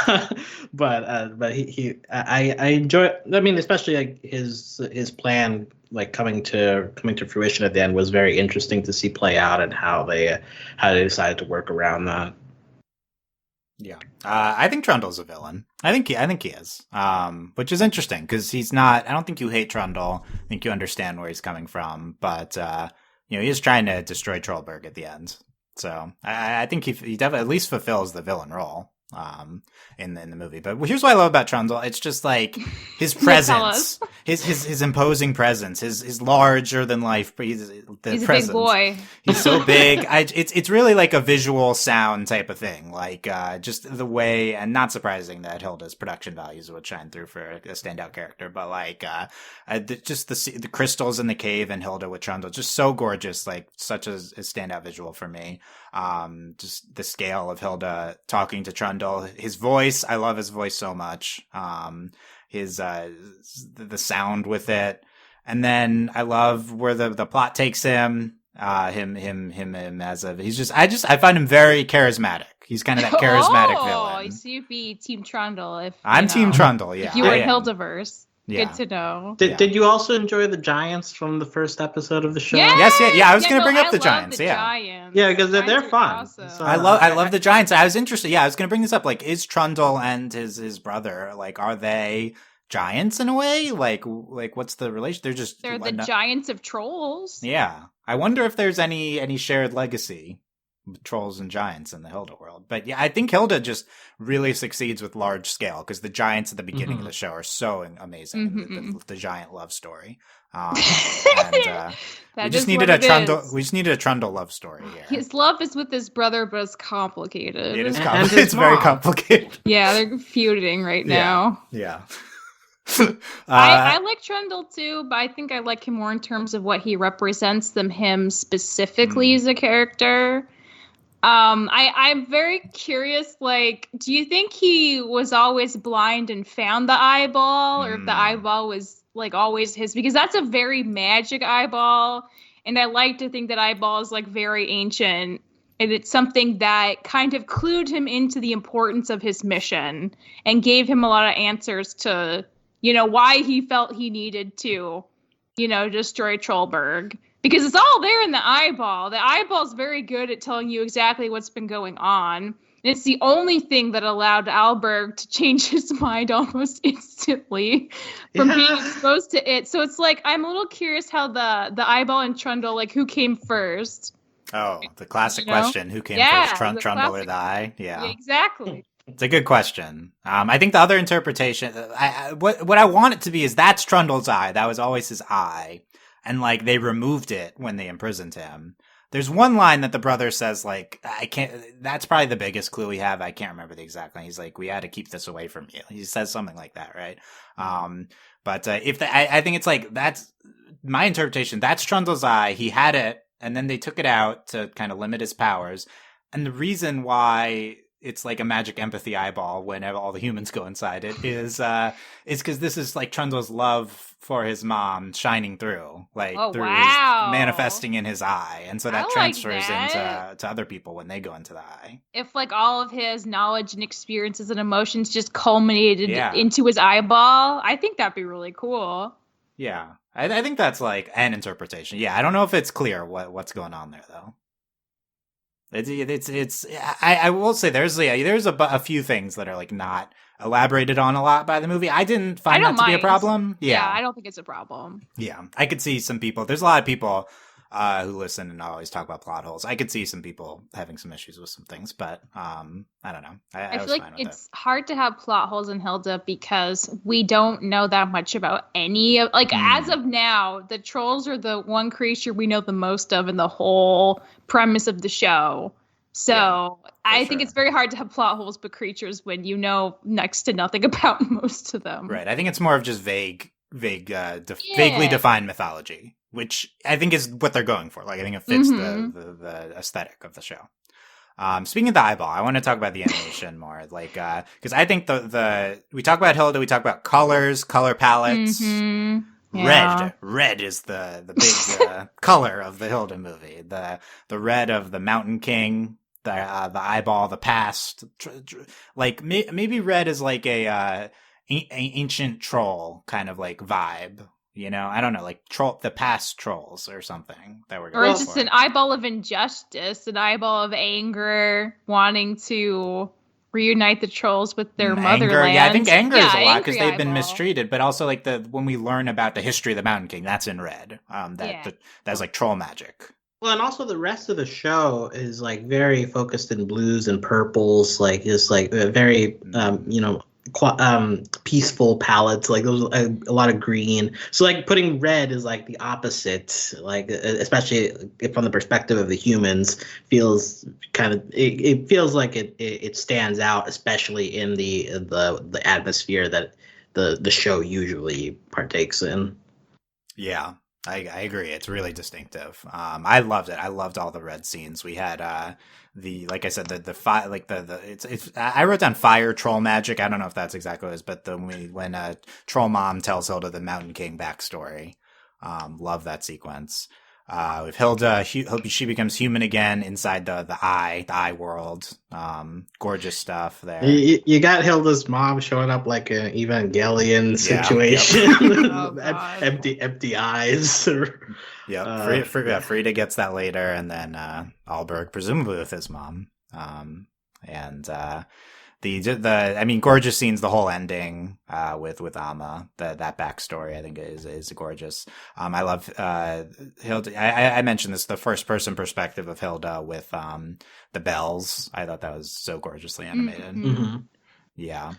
C: I enjoy. I mean, especially like his plan like coming to fruition at the end was very interesting to see play out, and how they decided to work around that.
A: Yeah, I think Trundle's a villain. I think he is, which is interesting because he's not. I don't think you hate Trundle. I think you understand where he's coming from, but you know, he is trying to destroy Trollberg at the end. So I think he definitely at least fulfills the villain role. in the movie. But here's what I love about Trundle. It's just like his presence, his imposing presence, his larger than life. He's a
B: big boy.
A: He's so big. It's really like a visual sound type of thing. Like just the way, and not surprising that Hilda's production values would shine through for a standout character. But like just the crystals in the cave and Hilda with Trundle, just so gorgeous. Like such a standout visual for me. Just the scale of Hilda talking to Trundle, his voice, I love his voice so much. His the sound with it, and then I love where the plot takes him. Him as a I find him very charismatic. He's kind of that charismatic villain.
B: So you'd be Team Trundle if
A: I'm Team Trundle. Yeah,
B: if you were in Hildaverse.
A: Yeah.
B: Good to know.
C: Did you also enjoy the Giants from the first episode of the show?
B: Yeah.
A: Yes, yeah. I was going to bring up the Giants.
B: Giants.
C: Yeah, because they're fun.
B: Awesome.
C: So,
A: I love the Giants. I was interested. Yeah, I was going to bring this up. Like, is Trundle and his brother, like, are they giants in a way? Like what's the relation? They're
B: the giants of trolls.
A: Yeah, I wonder if there's any shared legacy. Trolls and giants in the Hilda world. But yeah, I think Hilda just really succeeds with large scale because the giants at the beginning of the show are so amazing. The giant love story. And we just needed a Trundle love story here.
B: His love is with his brother, but it's complicated.
A: It is complicated. It's very complicated.
B: Yeah, they're feuding right now.
A: Yeah.
B: I like Trundle too, but I think I like him more in terms of what he represents than him specifically as a character. I'm very curious, like, do you think he was always blind and found the eyeball, or if the eyeball was, like, always his? Because that's a very magic eyeball, and I like to think that eyeball is, like, very ancient, and it's something that kind of clued him into the importance of his mission, and gave him a lot of answers to, why he felt he needed to, destroy Trollberg. Because it's all there in the eyeball. The eyeball's very good at telling you exactly what's been going on. And it's the only thing that allowed Ahlberg to change his mind almost instantly from being exposed to it. So it's like, I'm a little curious how the eyeball and Trundle, like, who came first?
A: Oh, the classic question. Who came first, Trundle or the eye? Yeah,
B: exactly.
A: It's a good question. I think the other interpretation, what I want it to be is that's Trundle's eye. That was always his eye. And, like, they removed it when they imprisoned him. There's one line that the brother says, like, that's probably the biggest clue we have. I can't remember the exact line. He's like, we had to keep this away from you. He says something like that, right? But I think it's like, that's my interpretation. That's Trundle's eye. He had it, and then they took it out to kind of limit his powers. And the reason why it's like a magic empathy eyeball whenever all the humans go inside it is because this is like Trundle's love for his mom shining through, like his manifesting in his eye, and so that transfers into other people when they go into the eye.
B: If like all of his knowledge and experiences and emotions just culminated into his eyeball, I think that'd be really cool.
A: Yeah, I think that's like an interpretation. Yeah, I don't know if it's clear what's going on there though. I will say there's a few things that are like not elaborated on a lot by the movie. I didn't find that to be a problem. Yeah,
B: I don't think it's a problem.
A: Yeah, I could see some people. There's a lot of people who listen and always talk about plot holes. I could see some people having some issues with some things, but I don't know. I feel like
B: it's hard to have plot holes in Hilda because we don't know that much about any of, like, as of now, the trolls are the one creature we know the most of in the whole premise of the show. So I think it's very hard to have plot holes with creatures when you know next to nothing about most of them.
A: Right. I think it's more of just vaguely defined mythology, which I think is what they're going for. Like, I think it fits the aesthetic of the show. Speaking of the eyeball, I want to talk about the animation more, like, because I think we talk about Hilda, we talk about color palettes. Yeah. Red is the big color of the Hilda movie. The red of the Mountain King, the eyeball, the past. Like maybe red is like a ancient troll kind of like vibe. I don't know, like the past trolls or something that we're going
B: for. Or just an eyeball of injustice, an eyeball of anger, wanting to reunite the trolls with their motherland.
A: Yeah, I think anger is a lot because they've been mistreated, but also like when we learn about the history of the Mountain King, that's in red. That's like troll magic.
C: Well, and also the rest of the show is like very focused in blues and purples, like it's like a very peaceful palettes, like those a lot of green. So like putting red is like the opposite, like especially from the perspective of the humans, feels kind of it feels like it stands out, especially in the atmosphere that the show usually partakes in.
A: Yeah, I agree. It's really distinctive. I loved it. I loved all the red scenes. We had like I said, the fire, like it's. I wrote down fire troll magic. I don't know if that's exactly what it is, but when Troll Mom tells Hilda the Mountain King backstory, love that sequence. With Hilda, she becomes human again inside the eye world. Gorgeous stuff there.
C: You got Hilda's mom showing up like an Evangelion situation.
B: Oh,
C: empty eyes.
A: Yep. Frida gets that later, and then Ahlberg presumably with his mom. Gorgeous scenes. The whole ending with Amma, that backstory, I think is gorgeous. I love Hilda. I mentioned this, the first person perspective of Hilda with the bells. I thought that was so gorgeously animated.
C: Mm-hmm.
A: Yeah.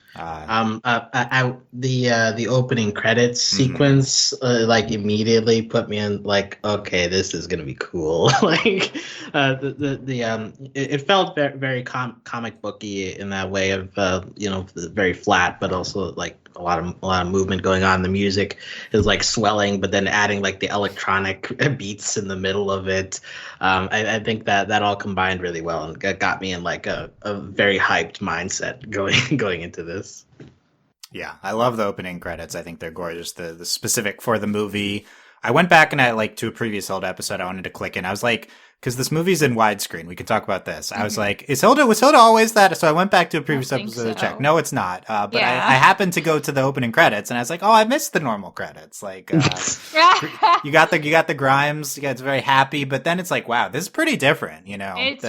C: The opening credits sequence like immediately put me in like, okay, this is gonna be cool. Like it felt very, very comic booky in that way of very flat, but also like a lot of movement going on. The music is like swelling, but then adding like the electronic beats in the middle of it. I think that all combined really well and got me in like a very hyped mindset going into this.
A: Yeah, I love the opening credits. I think they're gorgeous. The specific for the movie. I went back and to a previous Hilda episode, I wanted to click in. I was like, because this movie's in widescreen, we can talk about this. I was like, was Hilda always that? So I went back to a previous episode to check. No, it's not. But yeah. I happened to go to the opening credits, and I was like, oh, I missed the normal credits. Like, you got the Grimes. Yeah, it's very happy, but then it's like, wow, this is pretty different.
B: It's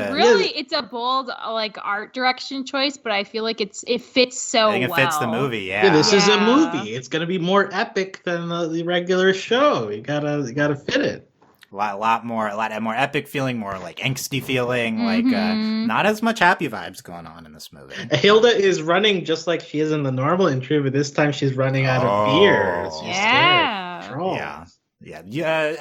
B: a bold like art direction choice, but I feel like it fits so well.
A: I think it fits the movie. Yeah,
C: this is a movie. It's gonna be more epic than the regular show. You gotta fit it.
A: A lot more epic feeling, more like angsty feeling, like not as much happy vibes going on in this movie.
C: Hilda is running just like she is in the normal intro, but this time she's running out of beer.
A: Yeah.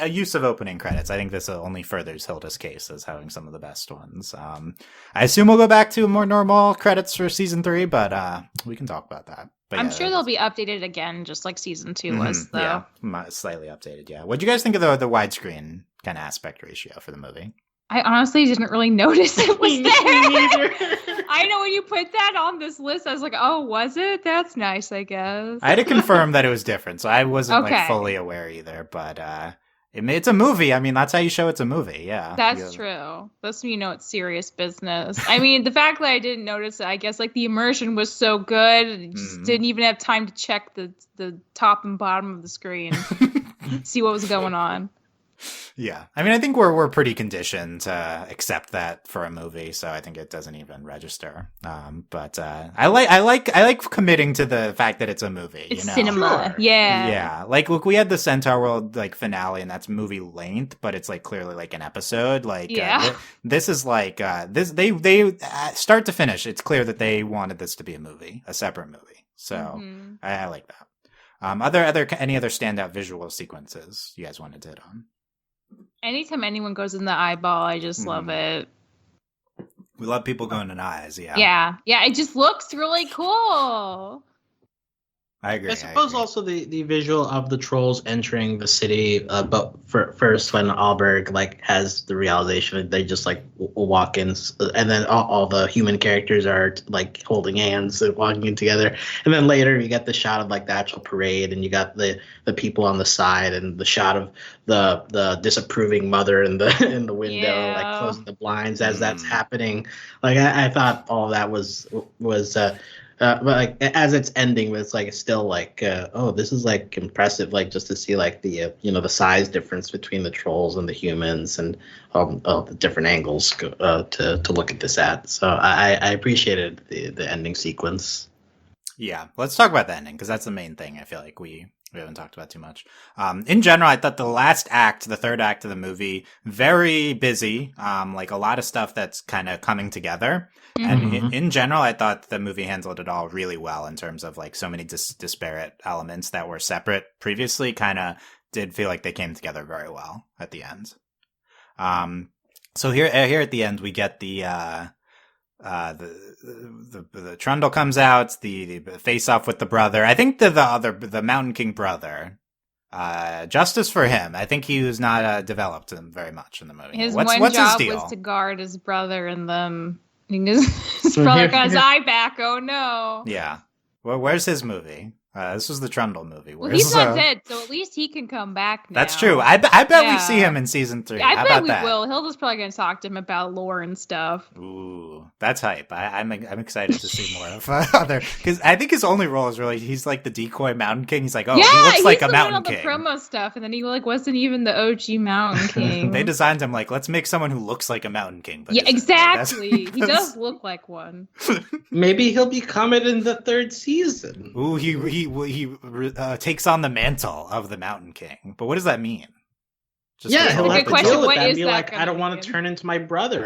A: A use of opening credits. I think this only furthers Hilda's case as having some of the best ones. I assume we'll go back to more normal credits for season 3, but we can talk about that. But
B: I'm sure they'll be updated again, just like season 2 was, though.
A: Yeah, slightly updated, yeah. What'd you guys think of the widescreen kind of aspect ratio for the movie?
B: I honestly didn't really notice it was there. I know when you put that on this list, I was like, oh, was it? That's nice, I guess. I
A: had to confirm that it was different, so I wasn't fully aware either, but it's a movie. I mean, that's how you show it's a movie, yeah.
B: That's true. That's when you know it's serious business. I mean, the fact that I didn't notice it, I guess, like, the immersion was so good, just didn't even have time to check the top and bottom of the screen, see what was going on.
A: Yeah, I mean, I think we're pretty conditioned to accept that for a movie, so I think it doesn't even register. But I like committing to the fact that it's a movie.
B: It's cinema, yeah.
A: Yeah, like look, we had the Centaur World like finale, and that's movie length, but it's like clearly like an episode. Like, this is like this they start to finish. It's clear that they wanted this to be a movie, a separate movie. So I like that. Any other standout visual sequences you guys wanted to hit on?
B: Anytime anyone goes in the eyeball, I just love it.
A: We love people going in eyes,
B: yeah. Yeah, it just looks really cool.
A: I agree.
C: I suppose also the visual of the trolls entering the city, but first when Ahlberg like has the realization that they just like walk in, and then all the human characters are like holding hands and walking in together, and then later you get the shot of like the actual parade, and you got the people on the side, and the shot of the disapproving mother in the window, like closing the blinds as that's happening. Like I thought all that was. But like as it's ending, it's like it's still like this is like impressive, like just to see like the the size difference between the trolls and the humans, and the different angles to look at this at. So I appreciated the ending sequence.
A: Yeah, let's talk about the ending, because that's the main thing. I feel like we we haven't talked about too much. In general, I thought the third act of the movie, very busy. Like a lot of stuff that's kind of coming together.
B: Mm-hmm.
A: And in general, I thought the movie handled it all really well in terms of like so many disparate elements that were separate previously kind of did feel like they came together very well at the end. So here at the end, we get the Trundle comes out, the face off with the brother. I think the Mountain King brother, justice for him. I think he was not developed very much in the movie.
B: His
A: what's
B: job
A: his deal?
B: was to guard his brother, and then his brother got his eye back. Oh no!
A: Yeah. Well, where's his movie? This was the Trundle movie.
B: Well, he's not dead, so at least he can come back now.
A: That's true. I bet we see him in season 3.
B: I
A: How
B: bet
A: about
B: we
A: that?
B: will. Hilda's probably going to talk to him about lore and stuff.
A: Ooh, that's hype. I'm excited to see more of other, because I think his only role is really he's like the decoy Mountain King. He's like, he looks like a Mountain King.
B: Yeah, he's the promo stuff, and then he wasn't even the OG Mountain King.
A: They designed him like, let's make someone who looks like a Mountain King. But
B: yeah, exactly.
A: He
B: He does look like one.
C: Maybe he'll become it in the 3rd season.
A: Ooh, he takes on the mantle of the Mountain King. But what does that mean?
C: He'll have to deal with that and be
B: that
C: like, I don't want to turn into my brother.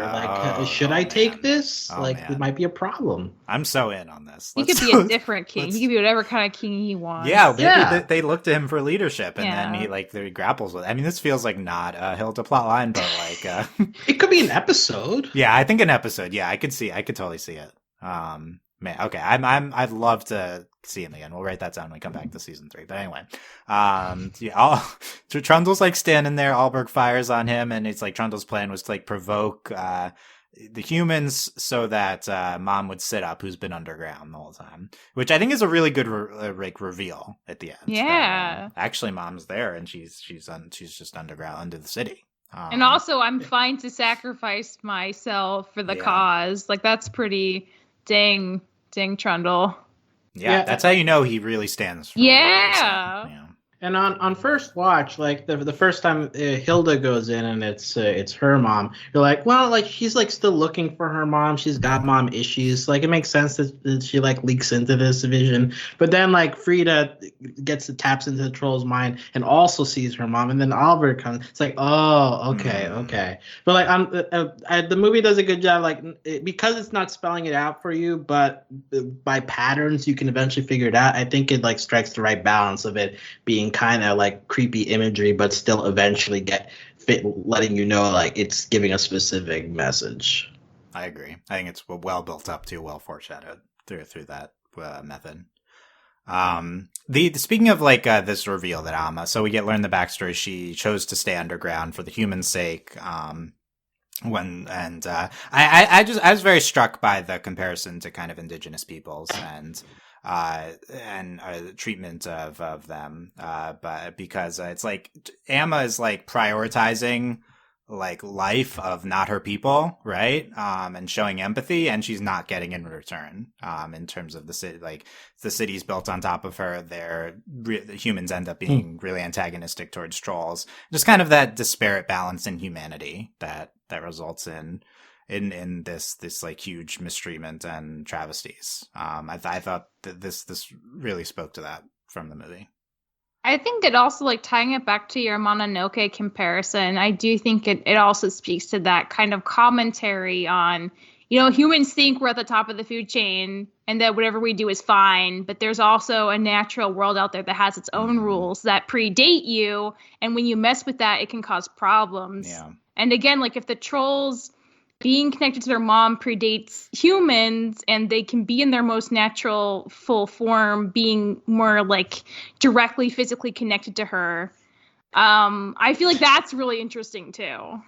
C: Should I
A: man.
C: take this?
A: Man.
C: It might be a problem.
A: I'm so in on this.
B: He could be a different king. He could be whatever kind of king he wants.
A: Yeah, maybe they look to him for leadership, and then he grapples with it. I mean, this feels like not a Hilda plot line, but like...
C: It could be an episode.
A: Yeah, I think an episode. Yeah, I could totally see it. Man, okay, I'd love to see him again. We'll write that down when we come back to season 3. But anyway, Trundle's like standing there. Ahlberg fires on him, and it's like Trundle's plan was to like provoke the humans so that Mom would sit up, who's been underground the whole time, which I think is a really good reveal at the end.
B: Yeah,
A: actually, Mom's there, and she's just underground under the city.
B: And also, I'm fine to sacrifice myself for the cause. Like that's pretty dang Trundle.
A: Yeah, that's how you know he really stands for
B: yeah.
C: And on first watch, like the first time Hilda goes in and it's her mom, you're like, well, like she's like still looking for her mom. She's got mom issues. Like it makes sense that she like leaks into this vision. But then like Frida taps into the troll's mind and also sees her mom. And then Ahlberg comes. It's like, oh, okay. But like the movie does a good job, like because it's not spelling it out for you, but by patterns you can eventually figure it out. I think it like strikes the right balance of it being kind of like creepy imagery, but still eventually letting you know like it's giving a specific message.
A: I agree. I think it's well built up to, well foreshadowed through that method. Speaking of like this reveal that Amma, so we learn the backstory. She chose to stay underground for the human sake. I was very struck by the comparison to kind of indigenous peoples and treatment of them, but because it's like Amma is like prioritizing like life of not her people, right? And showing empathy, and she's not getting in return. In terms of the city, like the city's built on top of her, the humans end up being really antagonistic towards trolls. Just kind of that disparate balance in humanity that results in this like huge mistreatment and travesties. I thought that this really spoke to that from the movie.
B: I think it also, like, tying it back to your Mononoke comparison, I do think it also speaks to that kind of commentary on, humans think we're at the top of the food chain and that whatever we do is fine, but there's also a natural world out there that has its own rules that predate you, and when you mess with that, it can cause problems.
A: Yeah.
B: And again, like, if the trolls being connected to their mom predates humans and they can be in their most natural full form, being more like directly physically connected to her. I feel like that's really interesting too.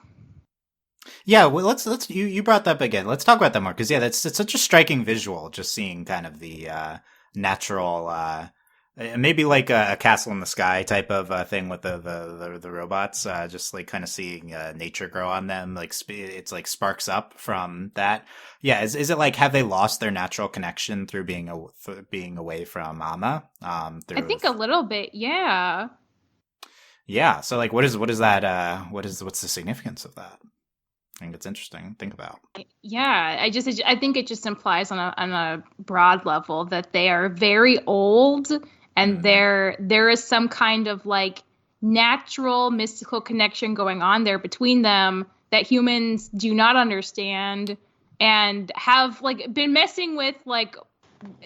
A: Yeah, well, let's you brought that up again. Let's talk about that more, because it's such a striking visual, just seeing kind of the natural, maybe like a Castle in the Sky type of thing with the robots, just like kind of seeing nature grow on them. Like it's like sparks up from that. Yeah, is it like, have they lost their natural connection through being away from Amma? I
B: think a little bit, yeah.
A: Yeah. So like, what's the significance of that? I think it's interesting to think about.
B: Yeah, I think it just implies on a broad level that they are very old and there is some kind of like natural mystical connection going on there between them that humans do not understand and have like been messing with, like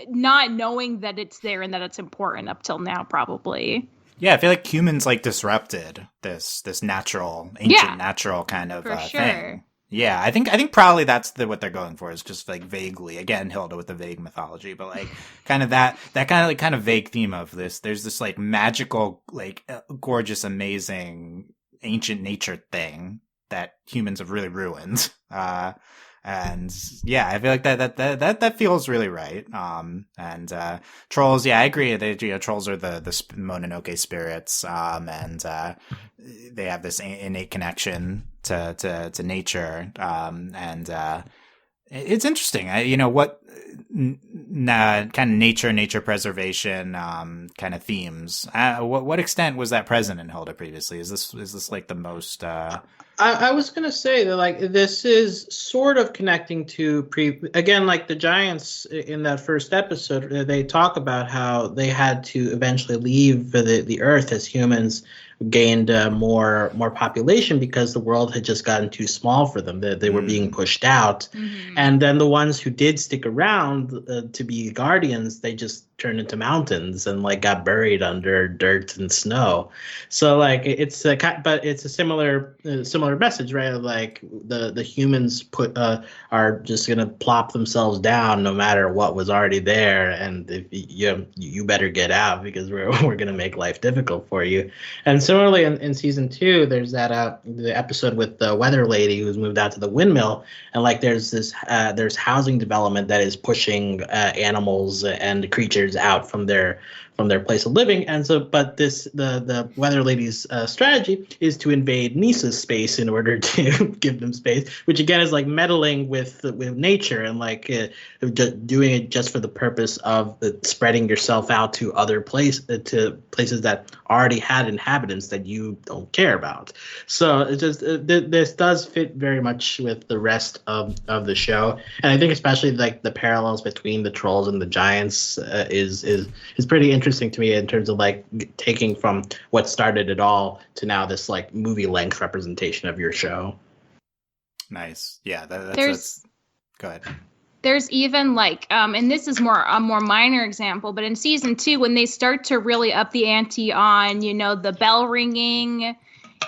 B: not knowing that it's there and that it's important up till now, probably.
A: Yeah, I feel like humans like disrupted this natural, ancient natural kind of thing. Yeah, I think probably that's what they're going for, is just like vaguely, again, Hilda with the vague mythology, but like kind of that kind of vague theme of this. There's this like magical, like gorgeous, amazing ancient nature thing that humans have really ruined. And yeah, I feel like that feels really right. And trolls, yeah, I agree. Trolls are the Mononoke spirits. And they have this innate connection to nature. And it's interesting. What kind of nature preservation kind of themes. What extent was that present in Hilda previously? Is this like the most?
C: I was gonna say that like this is sort of connecting to again, like the giants in that first episode. They talk about how they had to eventually leave the Earth as humans gained more population because the world had just gotten too small for them. They were being pushed out, and then the ones who did stick around to be guardians, they just turned into mountains and like got buried under dirt and snow. So like it's but it's a similar message, right? Like the humans are just gonna plop themselves down no matter what was already there, and if you better get out because we're gonna make life difficult for you. And similarly in season 2, there's that the episode with the weather lady who's moved out to the windmill, and like there's housing development that is pushing animals and creatures out from their place of living. And so, but the weather lady's strategy is to invade Nisa's space in order to give them space, which again is like meddling with nature and like doing it just for the purpose of spreading yourself out to other places that already had inhabitants that you don't care about. So it's just this does fit very much with the rest of the show, and I think especially like the parallels between the trolls and the giants is pretty interesting to me in terms of like taking from what started it all to now this like movie length representation of your show.
A: Nice. Yeah. That's go ahead.
B: There's even like, and this is a more minor example, but in season 2, when they start to really up the ante on, the bell ringing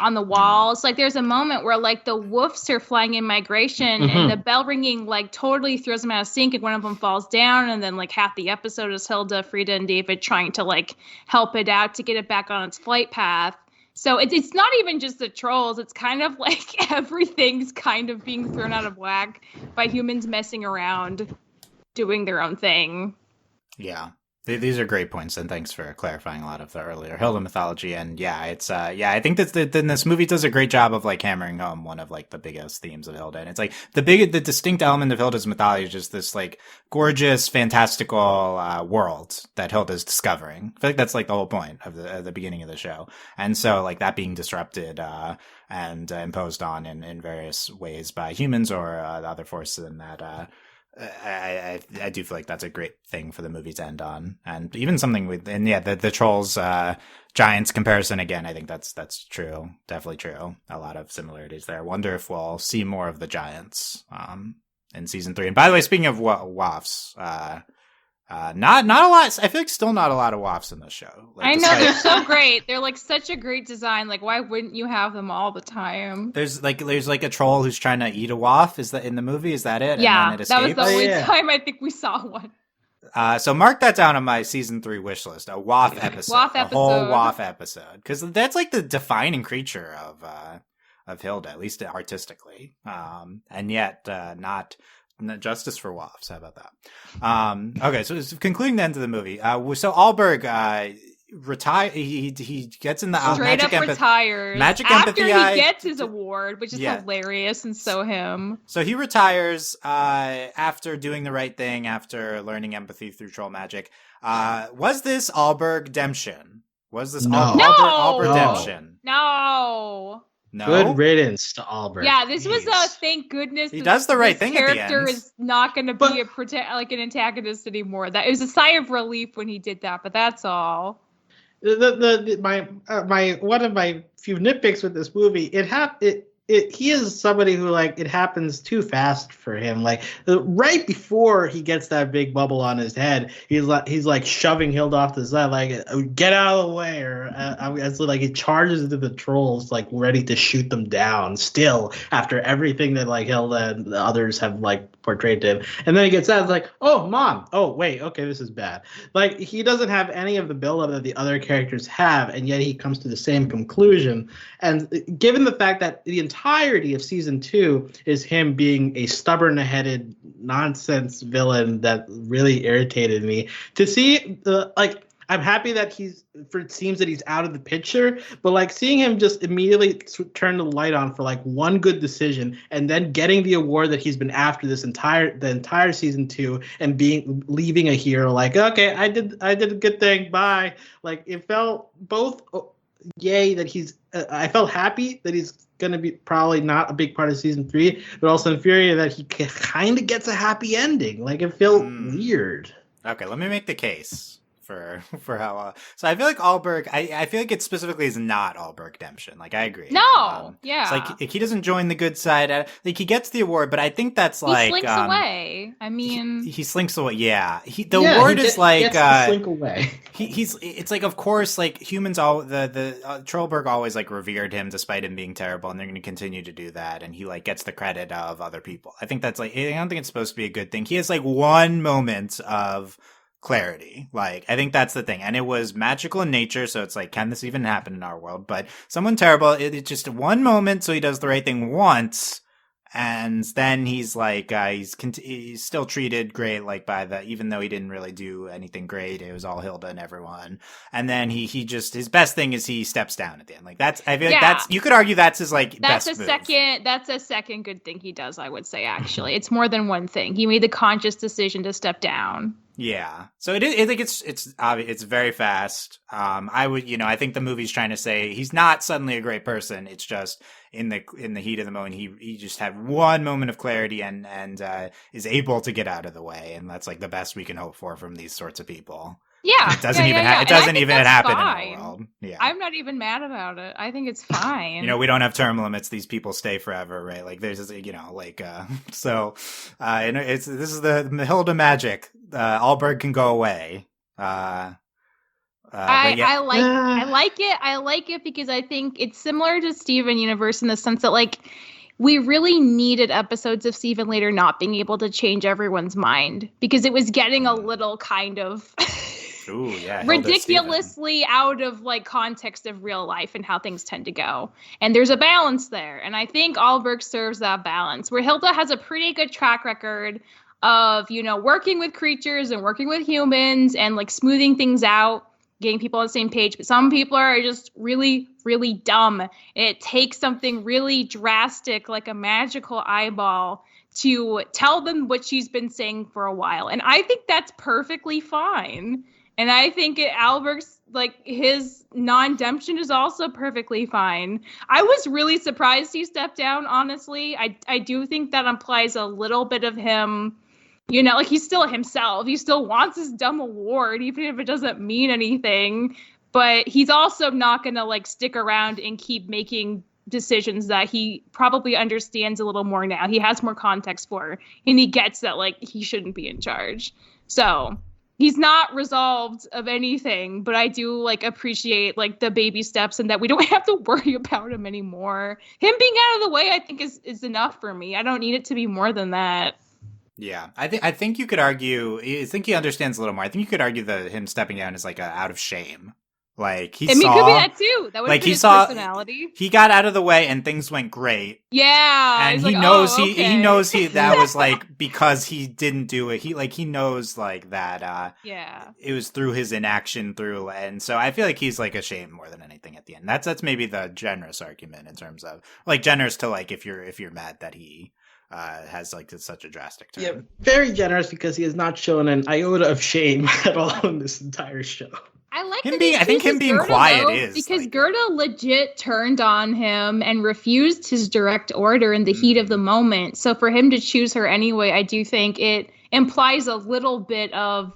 B: on the walls, like there's a moment where like the woofs are flying in migration and the bell ringing like totally throws them out of sync, and one of them falls down, and then like half the episode is Hilda, Frida, and David trying to like help it out to get it back on its flight path. So it's not even just the trolls. It's kind of like everything's kind of being thrown out of whack by humans messing around, doing their own thing.
A: Yeah. These are great points, and thanks for clarifying a lot of the earlier Hilda mythology. And yeah, it's I think that this movie does a great job of like hammering home one of like the biggest themes of Hilda. And it's like the distinct element of Hilda's mythology is just this like gorgeous, fantastical world that Hilda's discovering. I feel like that's like the whole point of the beginning of the show. And so like that being disrupted and imposed on in various ways by humans or other forces in that. I do feel like that's a great thing for the movie to end on, and even something the trolls giants comparison again. I think that's true, definitely true. A lot of similarities there. Wonder if we'll see more of the giants in season 3. And by the way, speaking of wafts, not a lot. I feel like still not a lot of wafts in this show. Like,
B: I know they're so great. They're like such a great design. Like, why wouldn't you have them all the time?
A: There's like a troll who's trying to eat a waff. Is that in the movie? Is that it?
B: Yeah,
A: and then it
B: that was the only time I think we saw one.
A: So mark that down on my season 3 wish list. A waff episode. A whole waff episode, because that's like the defining creature of Hilda, at least artistically, and yet not justice for wafts. How about that? Okay, so concluding the end of the movie. So Ahlberg retire. He gets in the
B: straight
A: magic
B: up retires
A: magic
B: after
A: empathy
B: he gets his award, which is hilarious and so him.
A: So he retires after doing the right thing, after learning empathy through troll magic. Was this Ahlberg redemption? Was this Ahlberg redemption?
B: No.
A: No,
C: Good riddance to Ahlberg.
B: Yeah, this was a
C: Jeez.
B: thank goodness.
A: He does the right thing at the
B: character
A: end.
B: is not going to be like an antagonist anymore. That it was a sigh of relief when he did that, but that's all.
C: My one of my few nitpicks with this movie, he is somebody who, like, it happens too fast for him. Like, right before he gets that big bubble on his head, he's like shoving Hilda off to the side, like, get out of the way, or as like he charges into the trolls, like ready to shoot them down. Still, after everything that like Hilda and the others have like portrayed to him, and then he gets out, it's like, oh mom, oh wait, okay, this is bad. Like, he doesn't have any of the buildup that the other characters have, and yet he comes to the same conclusion. And given the fact that the entirety of season 2 is him being a stubborn-headed nonsense villain that really irritated me, to see I'm happy that it seems that he's out of the picture, but like seeing him just immediately turn the light on for like one good decision and then getting the award that he's been after the entire season 2 and leaving a hero, like, okay, I did a good thing, bye. Like, it felt both yay that I felt happy that he's going to be probably not a big part of season 3, but also infuriated that he kind of gets a happy ending. Like, it felt weird.
A: Okay, let me make the case for how. So I feel like Ahlberg. I feel like it specifically is not Ahlberg redemption. Like, I agree.
B: No, yeah.
A: It's like he doesn't join the good side. Like, he gets the award, but I think that's like
B: he slinks away. I mean,
A: he slinks away. Yeah, award is like
C: gets to slink away.
A: It's like, of course, like humans all the Trollberg always like revered him despite him being terrible, and they're going to continue to do that, and he like gets the credit of other people. I think that's like, I don't think it's supposed to be a good thing. He has like one moment of clarity. Like, I think that's the thing. And it was magical in nature, so it's like, can this even happen in our world? But someone terrible, it's just one moment, so he does the right thing once, and then he's like, he's still treated great, like, even though he didn't really do anything great, it was all Hilda and everyone. And then he just, his best thing is he steps down at the end. Like, I feel like you could argue that's his, like,
B: that's
A: best move.
B: That's a second good thing he does, I would say, actually. It's more than one thing. He made the conscious decision to step down.
A: Yeah. So I think it's obvious. It's very fast. I think the movie's trying to say he's not suddenly a great person. It's just in the heat of the moment, he just had one moment of clarity and is able to get out of the way. And that's like the best we can hope for from these sorts of people.
B: Yeah.
A: It doesn't even happen in our world. Yeah.
B: I'm not even mad about it. I think it's fine.
A: We don't have term limits. These people stay forever, right? Like, there's, so, this is the Hilda magic. Ahlberg can go away.
B: I like it because I think it's similar to Steven Universe in the sense that, like, we really needed episodes of Steven later not being able to change everyone's mind because it was getting a little kind of
A: Ooh, yeah,
B: ridiculously out of like context of real life and how things tend to go. And there's a balance there. And I think Ahlberg serves that balance where Hilda has a pretty good track record of, working with creatures and working with humans and like smoothing things out, getting people on the same page. But some people are just really, really dumb. It takes something really drastic, like a magical eyeball, to tell them what she's been saying for a while. And I think that's perfectly fine. And I think Ahlberg's, like, his non-demption is also perfectly fine. I was really surprised he stepped down, honestly. I do think that implies a little bit of him, like, he's still himself. He still wants his dumb award, even if it doesn't mean anything. But he's also not going to, like, stick around and keep making decisions that he probably understands a little more now. He has more context for, and he gets that, like, he shouldn't be in charge. So he's not resolved of anything, but I do like appreciate like the baby steps and that we don't have to worry about him anymore. Him being out of the way, I think is enough for me. I don't need it to be more than that.
A: Yeah, I think you could argue. I think he understands a little more. I think you could argue that him stepping down is like out of shame. Like could be
B: that too. That would be his personality.
A: He got out of the way and things went great.
B: Yeah,
A: and he knows he knows that was like because he didn't do it. He knows like that. It was through his inaction and so I feel like he's like ashamed more than anything at the end. That's maybe the generous argument in terms of like generous to like if you're mad that he has like such a drastic turn.
C: Yeah, very generous because he has not shown an iota of shame at all in this entire show.
B: I like
A: him
B: that
A: being. I think him being
B: Gerda,
A: quiet
B: though,
A: is
B: because
A: like,
B: Gerda legit turned on him and refused his direct order in the heat of the moment. So for him to choose her anyway, I do think it implies a little bit of,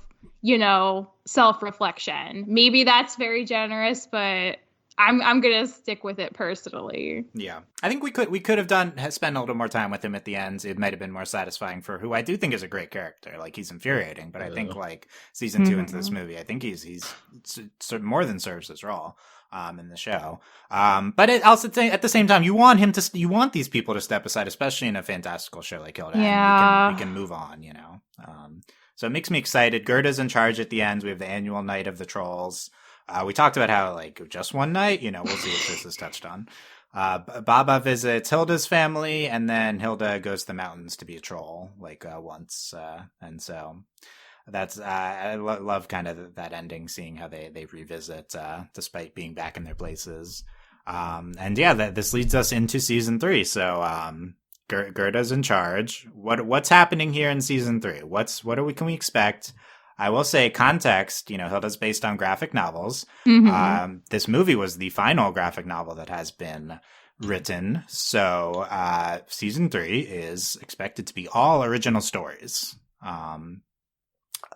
B: self-reflection. Maybe that's very generous, but I'm gonna stick with it personally.
A: Yeah, I think we could have spent a little more time with him at the end. It might have been more satisfying for who I do think is a great character. Like, he's infuriating, but I think like season 2 into this movie, I think he's more than serves his role in the show. But it also at the same time, you want these people to step aside, especially in a fantastical show like Hilda.
B: Yeah,
A: and we can move on. So it makes me excited. Gerda's in charge at the end. We have the annual night of the trolls. We talked about how, like, just one night, we'll see if this is touched on. Baba visits Hilda's family, and then Hilda goes to the mountains to be a troll, like, once. And so that's, I love kind of that ending, seeing how they revisit, despite being back in their places. And yeah, this leads us into season 3. So, Gerda's in charge. What's happening here in season 3? Can we expect? I will say, context, Hilda's based on graphic novels.
B: Mm-hmm.
A: This movie was the final graphic novel that has been written. So season 3 is expected to be all original stories.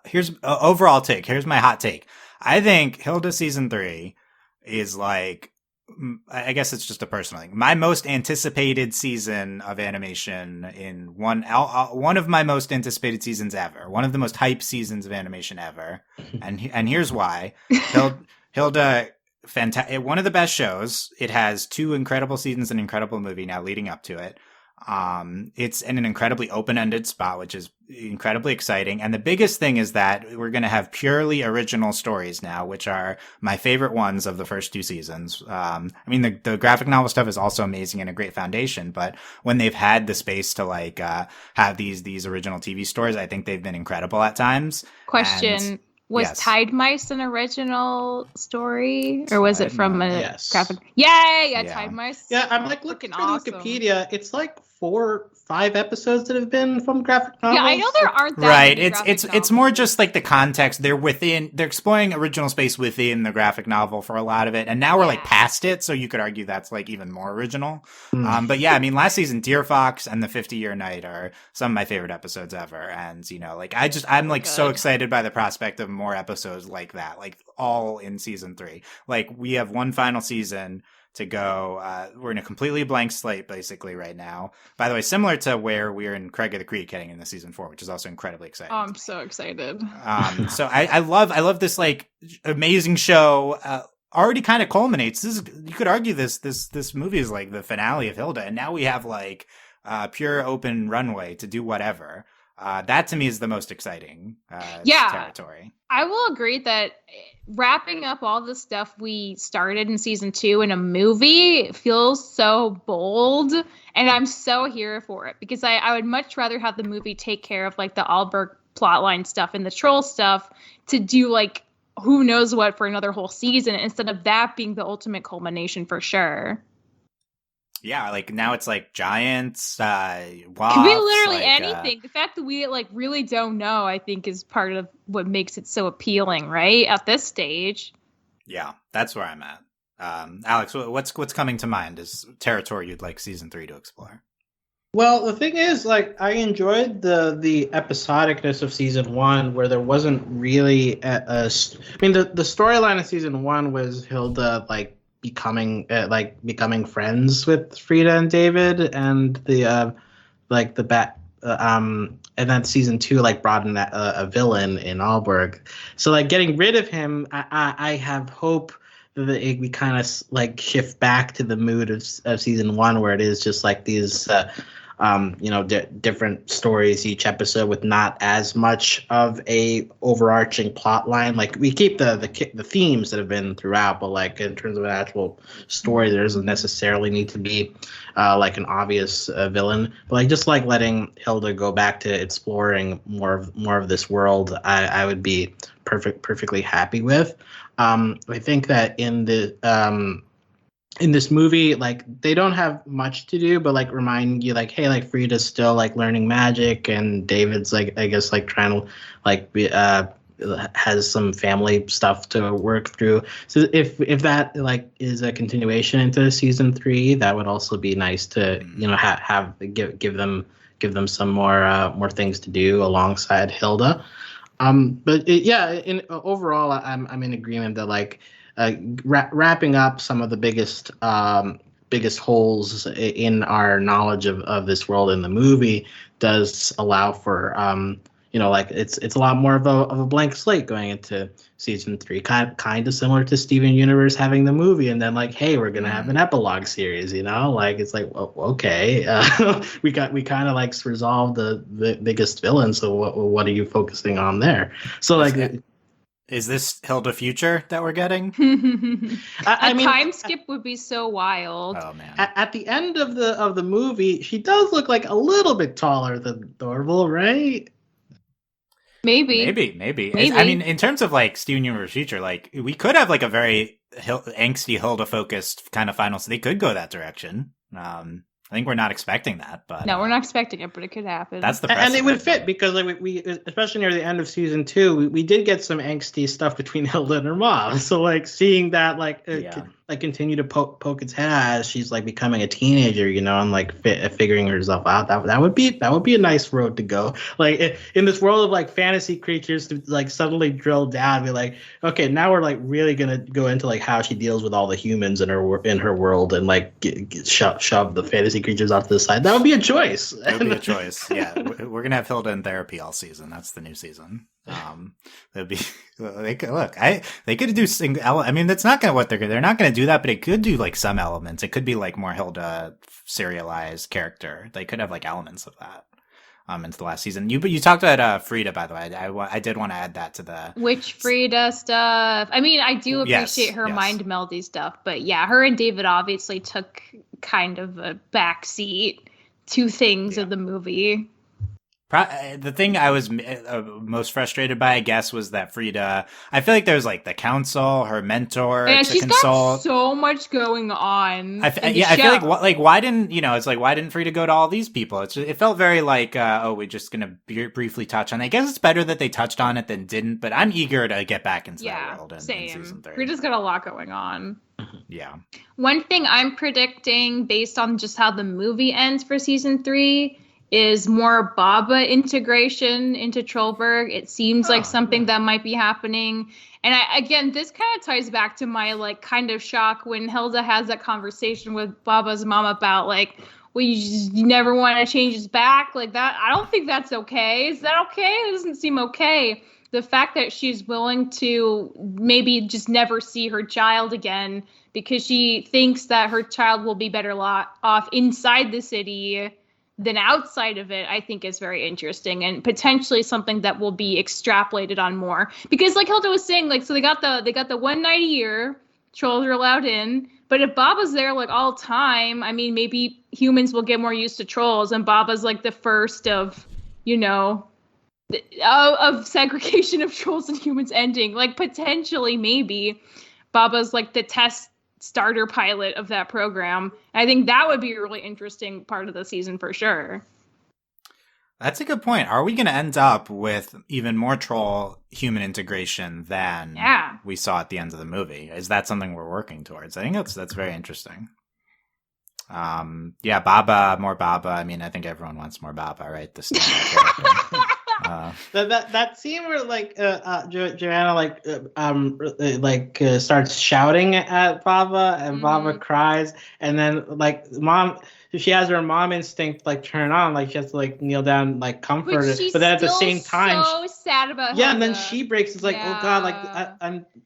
A: Here's overall take. Here's my hot take. I think Hilda season 3 is like, I guess it's just a personal thing, my most anticipated season of animation in one of my most anticipated seasons ever, one of the most hype seasons of animation ever. And here's why. Hilda, one of the best shows. It has 2 incredible seasons, an incredible movie now leading up to it. It's in an incredibly open-ended spot, which is incredibly exciting. And the biggest thing is that we're going to have purely original stories now, which are my favorite ones of the first 2 seasons. I mean, the graphic novel stuff is also amazing and a great foundation, but when they've had the space to like, have these original TV stories, I think they've been incredible at times.
B: Question. Was
A: yes.
B: Tide Mice an original story, or was it from a
C: yes.
B: graphic? Yeah, Tide Mice.
C: Yeah, I'm like looking through
B: awesome.
C: Wikipedia. It's like 4, 5 episodes that have been from graphic novels.
B: Yeah, I know there aren't that
A: right.
B: many
A: It's more just like the context. They're exploring original space within the graphic novel for a lot of it, and now we're like past it, so you could argue that's like even more original. But yeah, I mean, last season, Deer Fox and the 50-Year Night are some of my favorite episodes ever, and like I'm like so excited by the prospect of more episodes like that, like all in season 3. Like, we have one final season to go. We're in a completely blank slate basically right now. By the way, similar to where we're in Craig of the Creek heading into season 4, which is also incredibly exciting.
B: Oh, I'm so excited.
A: So I love this like amazing show. Already kind of culminates. You could argue this movie is like the finale of Hilda, and now we have like pure open runway to do whatever. That to me is the most exciting territory.
B: I will agree that wrapping up all the stuff we started in season 2 in a movie feels so bold, and I'm so here for it, because I would much rather have the movie take care of like the Ahlberg plotline stuff and the troll stuff to do like who knows what for another whole season, instead of that being the ultimate culmination for sure.
A: Yeah, like now it's like giants,
B: Could be literally anything. The fact that we like really don't know, I think, is part of what makes it so appealing, right? At this stage.
A: Yeah, that's where I'm at. Alex, what's coming to mind as territory you'd like season 3 to explore?
C: Well, the thing is, like, I enjoyed the episodicness of season 1, where there wasn't really the storyline of season 1 was Hilda like becoming friends with Frida and David, and and then season 2 like brought in a villain in Ahlberg. So like getting rid of him, I have hope that we kind of like shift back to the mood of season 1, where it is just like these different stories each episode with not as much of a overarching plot line. Like, we keep the themes that have been throughout, but like in terms of an actual story, there doesn't necessarily need to be like an obvious villain. But like just like letting Hilda go back to exploring more of this world, I would be perfectly happy with. I think that in in this movie, like they don't have much to do, but like remind you, like, hey, like Frida's still like learning magic, and David's like, I guess, like trying to like be has some family stuff to work through. So if that like is a continuation into season 3, that would also be nice to give them some more things to do alongside Hilda. Overall, I'm in agreement that like wrapping up some of the biggest holes in our knowledge of this world in the movie does allow for like it's a lot more of a blank slate going into season 3, kind of similar to Steven Universe having the movie and then like, hey, we're gonna have an epilogue series, like it's like, well, okay, we kind of like resolved the biggest villain, so what are you focusing on there? So like,
A: is this Hilda Future that we're getting?
B: I mean, time skip would be so wild.
A: Oh man!
C: At the end of the movie, she does look like a little bit taller than normal, right?
B: Maybe.
A: I mean, in terms of like Steven Universe Future, like we could have like a very angsty Hilda focused kind of final, so they could go that direction. I think we're not expecting that, but
B: no, we're not expecting it, but it could happen.
A: That's the
C: and it would fit because like we especially near the end of season 2, we did get some angsty stuff between Hilda and her mom. So like seeing that like continue to poke its head as she's like becoming a teenager, and like figuring herself out. That would be a nice road to go. Like in this world of like fantasy creatures, to like suddenly drill down, be like, okay, now we're like really gonna go into like how she deals with all the humans in her world and like shove the fantasy creatures off to the side. That would be a choice.
A: That would be a choice. Yeah, we're gonna have Hilda in therapy all season. That's the new season. That'd be they could do single. I mean, that's not gonna they're not gonna do that, but it could do like some elements. It could be like more Hilda serialized character. They could have like elements of that into the last season. You talked about Frida, by the way. I did want to add that to the
B: which Frida stuff. I mean, I do appreciate her mind meldy stuff, but yeah, her and David obviously took kind of a backseat to things of the movie.
A: The thing I was most frustrated by, I guess, was that Frida, I feel like there's like the council, her mentor to
B: she's
A: consult.
B: Got so much going on.
A: I feel like why didn't it's like, why didn't Frida go to all these people? It felt very like we're just gonna briefly touch on it. I guess it's better that they touched on it than didn't, but I'm eager to get back into that world in season 3.
B: Frida's got a lot going on.
A: Yeah.
B: One thing I'm predicting based on just how the movie ends for season 3 is more Baba integration into Trollberg. It seems like something that might be happening. And again, this kind of ties back to my like kind of shock when Hilda has that conversation with Baba's mom about like, well, you never want to change his back like that. I don't think that's okay. Is that okay? It doesn't seem okay. The fact that she's willing to maybe just never see her child again because she thinks that her child will be better off inside the city than outside of it, I think is very interesting and potentially something that will be extrapolated on more. Because like Hilda was saying, like, so they got the one night a year, trolls are allowed in, but if Baba's there like all time, I mean, maybe humans will get more used to trolls and Baba's like the first of, of segregation of trolls and humans ending. Like potentially maybe Baba's like the test starter pilot of that program. I think that would be a really interesting part of the season for sure.
A: That's a good point. Are we going to end up with even more troll human integration than we saw at the end of the movie? Is that something we're working towards? I think that's very interesting. Baba, more Baba. I mean, I think everyone wants more Baba, right? The standout character.
C: That scene where like Joanna starts shouting at Baba and Baba cries, and then like mom, she has her mom instinct like turn on, like she has to like kneel down like comfort her, but then at the same time
B: so sad about
C: Hilda.
B: And
C: then she breaks. It's like, oh god, like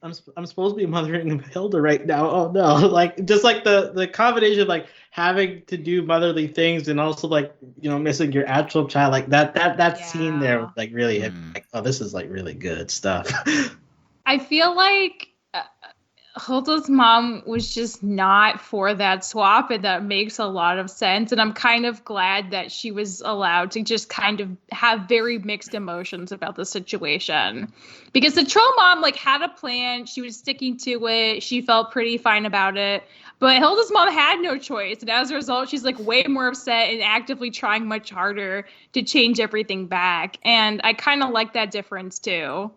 C: I'm supposed to be mothering Hilda right now. Oh no, like just like the combination of like having to do motherly things and also like missing your actual child, like that scene there like really hit, like, oh, this is like really good stuff.
B: I feel like Hilda's mom was just not for that swap, and that makes a lot of sense. And I'm kind of glad that she was allowed to just kind of have very mixed emotions about the situation. Because the troll mom like had a plan, she was sticking to it, she felt pretty fine about it. But Hilda's mom had no choice, and as a result, she's like way more upset and actively trying much harder to change everything back. And I kind of like that difference too.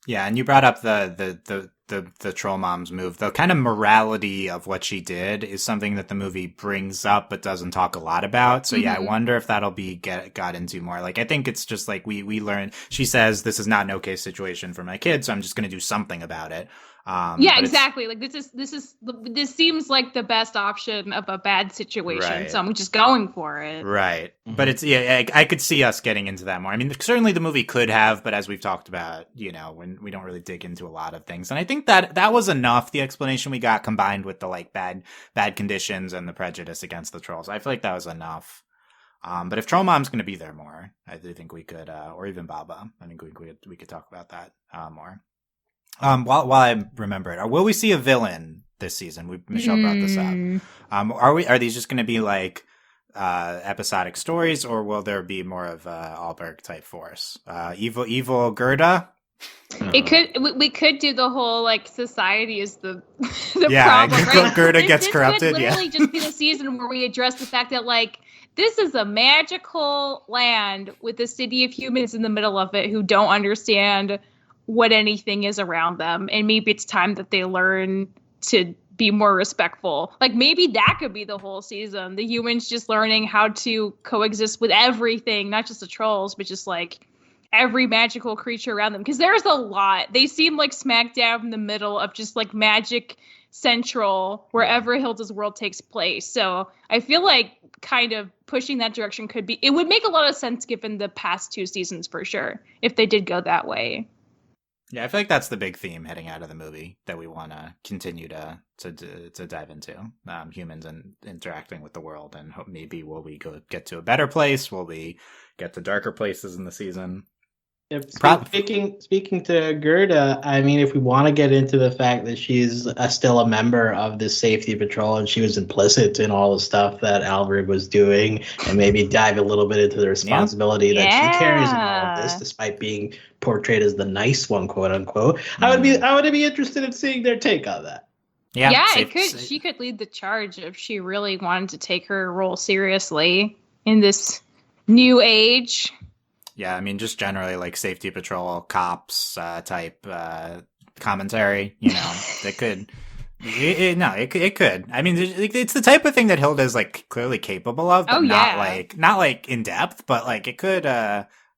A: Yeah, and you brought up the troll mom's move. The kind of morality of what she did is something that the movie brings up but doesn't talk a lot about. So yeah, I wonder if that'll be got into more. Like, I think it's just like we learn. She says this is not an okay situation for my kid, so I'm just going to do something about it.
B: Yeah, exactly. Like this seems like the best option of a bad situation,
A: right.
B: So I'm just going for it.
A: Right, but it's I could see us getting into that more. I mean, certainly the movie could have, but as we've talked about, when we don't really dig into a lot of things, and I think that was enough. The explanation we got combined with the like bad conditions and the prejudice against the trolls, I feel like that was enough. But if Troll Mom's going to be there more, I do think we could, or even Baba, I think we could talk about that more. While I remember it, will we see a villain this season? Michelle brought this up. Are these just going to be like episodic stories, or will there be more of a Ahlberg type force? Evil Gerda.
B: We could do the whole like society is the problem. Right?
A: Gerda gets corrupted.
B: Could literally just be the season where we address the fact that like this is a magical land with a city of humans in the middle of it who don't understand what anything is around them, and maybe it's time that they learn to be more respectful. Like maybe that could be the whole season, the humans just learning how to coexist with everything, not just the trolls, but just like every magical creature around them, because there's a lot. They seem like smack dab in the middle of just like magic central wherever Hilda's world takes place. So I feel like kind of pushing that direction it would make a lot of sense given the past 2 seasons for sure if they did go that way.
A: Yeah, I feel like that's the big theme heading out of the movie that we want to continue to dive into. Humans and interacting with the world, and maybe will we get to a better place? Will we get to darker places in the season?
C: Speaking to Gerda, I mean, if we want to get into the fact that she's still a member of the safety patrol and she was implicit in all the stuff that Ahlberg was doing, and maybe dive a little bit into the responsibility that she carries in all of this, despite being portrayed as the nice one, quote unquote. I would be interested in seeing their take on that.
B: Yeah, she could lead the charge if she really wanted to take her role seriously in this new age.
A: Yeah, I mean, just generally like safety patrol, cops type commentary. It could. It could. I mean, it's the type of thing that Hilda is like clearly capable of, but not like in depth. But like it could.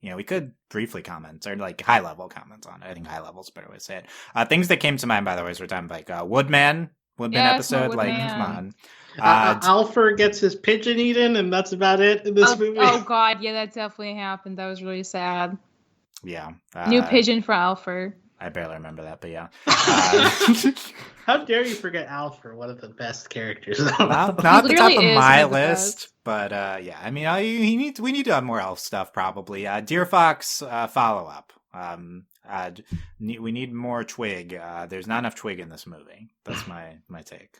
A: We could briefly comment or like high level comments on it. I think high level is a better way to say it. Things that came to mind, by the way, is we're talking like Woodman episode. Like, come on.
C: Ahlberg gets his pigeon eaten, and that's about it in this movie.
B: Oh God, yeah, that definitely happened. That was really sad.
A: Yeah,
B: new pigeon for Ahlberg.
A: I barely remember that, but yeah.
C: How dare you forget Ahlberg, one of the best characters?
A: Not the top of my list, but yeah. I mean, we need to have more elf stuff probably. Deer Fox follow up. We need more Twig. There's not enough Twig in this movie. That's my take.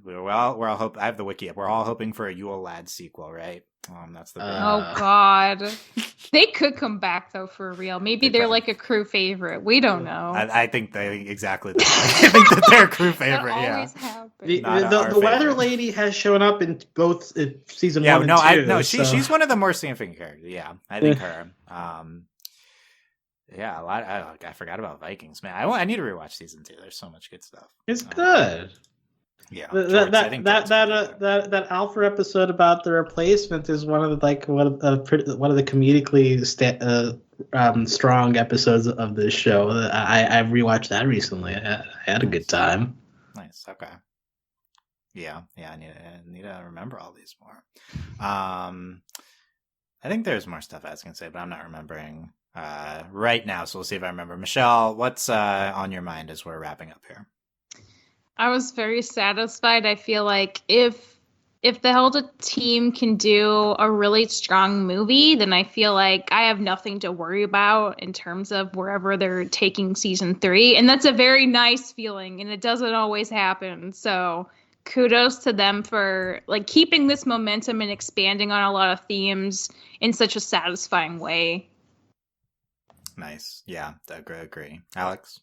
A: We're all hope. I have the wiki up. We're all hoping for a Yule Lad sequel, right? That's the.
B: Oh God, they could come back though for real. Maybe they're like a crew favorite. We don't know.
A: I think they exactly. I think that they're a crew favorite.
C: The weather lady has shown up in both season 1 and 2.
A: She's one of the more significant characters. Yeah, I think her. Yeah, a lot. I forgot about Vikings, man. I need to rewatch season 2. There's so much good stuff.
C: It's good.
A: Yeah,
C: that Ahlberg episode about the replacement is one of the comedically strong episodes of this show. I rewatched that recently. I had a good time.
A: Nice. Okay. Yeah. I need to remember all these more. I think there's more stuff I was gonna say, but I'm not remembering right now. So we'll see if I remember. Michelle, what's on your mind as we're wrapping up here?
B: I was very satisfied. I feel like if the Hilda team can do a really strong movie, then I feel like I have nothing to worry about in terms of wherever they're taking season 3. And that's a very nice feeling, and it doesn't always happen. So kudos to them for like keeping this momentum and expanding on a lot of themes in such a satisfying way.
A: Nice. Yeah, I agree. Alex?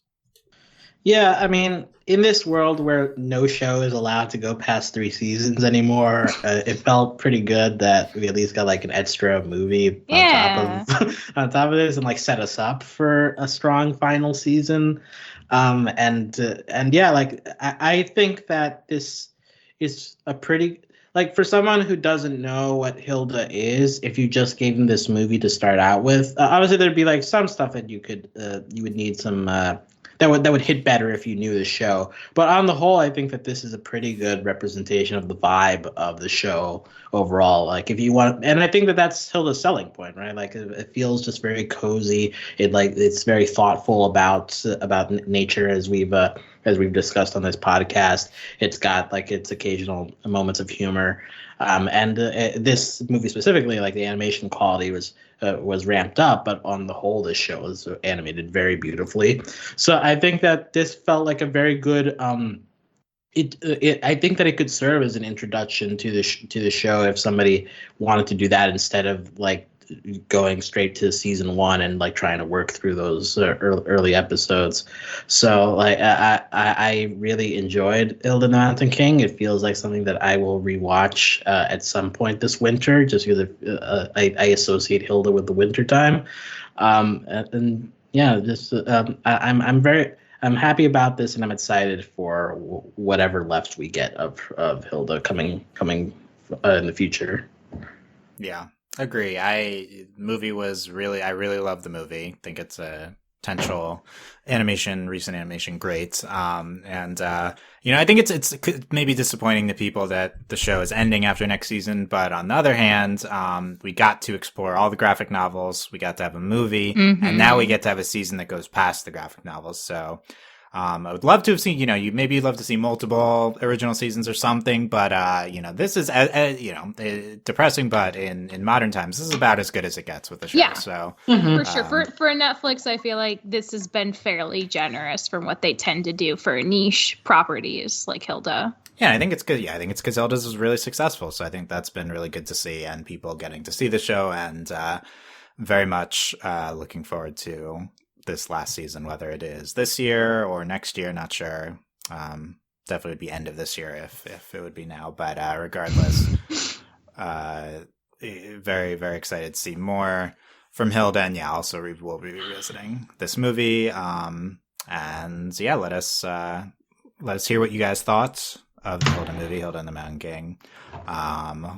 C: Yeah, I mean, in this world where no show is allowed to go past 3 seasons anymore, it felt pretty good that we at least got like an extra movie on top
B: Yeah.
C: of on top of this and like set us up for a strong final season. And yeah, like I think that this is a pretty like for someone who doesn't know what Hilda is, if you just gave them this movie to start out with, obviously there'd be like some stuff that you would need some that would hit better if you knew the show. But on the whole, I think that this is a pretty good representation of the vibe of the show overall. Like if you want, and I think that that's Hilda's selling point, right? Like it feels just very cozy. It's very thoughtful about nature as we've discussed on this podcast. It's got like its occasional moments of humor. And this movie specifically, like the animation quality was ramped up, but on the whole, this show was animated very beautifully. So I think that this felt like a very good. I think that it could serve as an introduction to the show if somebody wanted to do that instead of like going straight to season 1 and like trying to work through those early episodes. So like I really enjoyed Hilda the Mountain King. It feels like something that I will rewatch at some point this winter, just because I associate Hilda with the winter time. And yeah, just I'm happy about this, and I'm excited for whatever left we get of Hilda coming in the future.
A: Yeah. Agree. I really love the movie. Think it's a potential recent animation great. I think it's maybe disappointing to people that the show is ending after next season, but on the other hand, we got to explore all the graphic novels. We got to have a movie, and now we get to have a season that goes past the graphic novels. So, I would love to have seen, you'd love to see multiple original seasons or something, but, this is, depressing, but in modern times, this is about as good as it gets with the show.
B: Yeah.
A: So,
B: for sure. For Netflix, I feel like this has been fairly generous from what they tend to do for niche properties like Hilda.
A: Yeah, I think it's good. Yeah, I think it's because Hilda's was really successful. So I think that's been really good to see, and people getting to see the show, and very much looking forward to this last season, whether it is this year or next year, not sure. Definitely would be end of this year if it would be now. But regardless, very, very excited to see more from Hilda. And yeah, also we'll be revisiting this movie. And yeah, let us hear what you guys thought of the Hilda movie, Hilda and the Mountain King.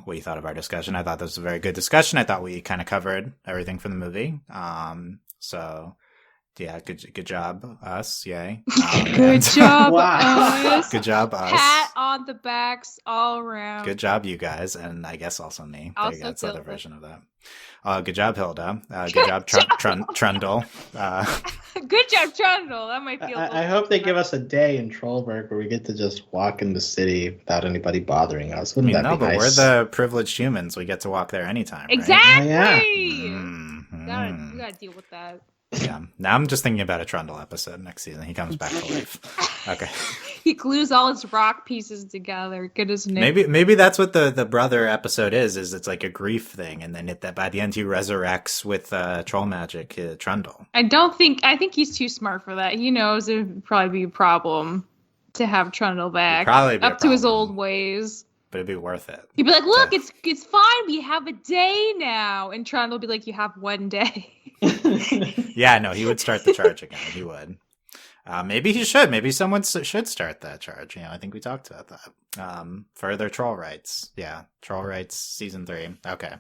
A: What you thought of our discussion. I thought this was a very good discussion. I thought we kind of covered everything from the movie. So yeah, good job, us. Yay.
B: Good job,
C: Wow.
B: us.
A: Good job, us.
B: Pat on the backs all around.
A: Good job, you guys, and I guess also me.
B: Also
A: That's the other
B: Hilda.
A: version of that. Good job, Hilda. Good job, Trundle.
B: Good job, Trundle. That might feel.
C: I hope they give us a day in Trollberg where we get to just walk in the city without anybody bothering us. Wouldn't that be
A: but
C: nice?
A: we're the privileged humans. We get to walk there anytime. Right?
B: Exactly.
C: Yeah.
B: You gotta deal with that.
A: Yeah. Now I'm just thinking about a Trundle episode next season. He comes back to life. Okay.
B: He glues all his rock pieces together. Good as new.
A: Maybe that's what the brother episode is it's like a grief thing, and then by the end he resurrects with troll magic Trundle.
B: I think he's too smart for that. He knows it would probably be a problem to have Trundle back.
A: Probably be a
B: up to his
A: problem.
B: old ways.
A: But it'd be worth it.
B: He'd be like, look, it's fine. We have a day now. And Trundle would be like, you have one day.
A: Yeah, no, he would start the charge again. He would. Maybe he should. Maybe someone should start that charge. I think we talked about that. Further troll rights. Yeah, troll rights season 3. Okay.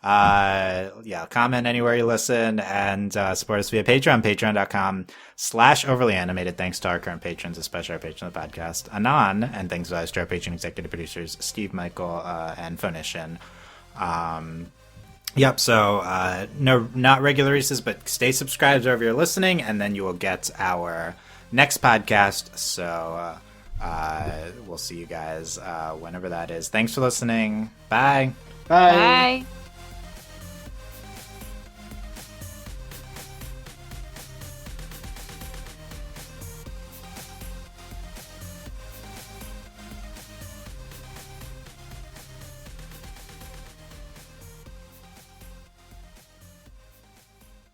A: Yeah, comment anywhere you listen, and support us via Patreon, patreon.com/overly animated. Thanks to our current patrons, especially our patron of the podcast, Anon, and thanks to our patron executive producers, Steve, Michael, and Phoenician. Yep, so no, not regular releases, but stay subscribed wherever you're listening, and then you will get our next podcast. So we'll see you guys whenever that is. Thanks for listening. Bye.
C: Bye.
B: Bye.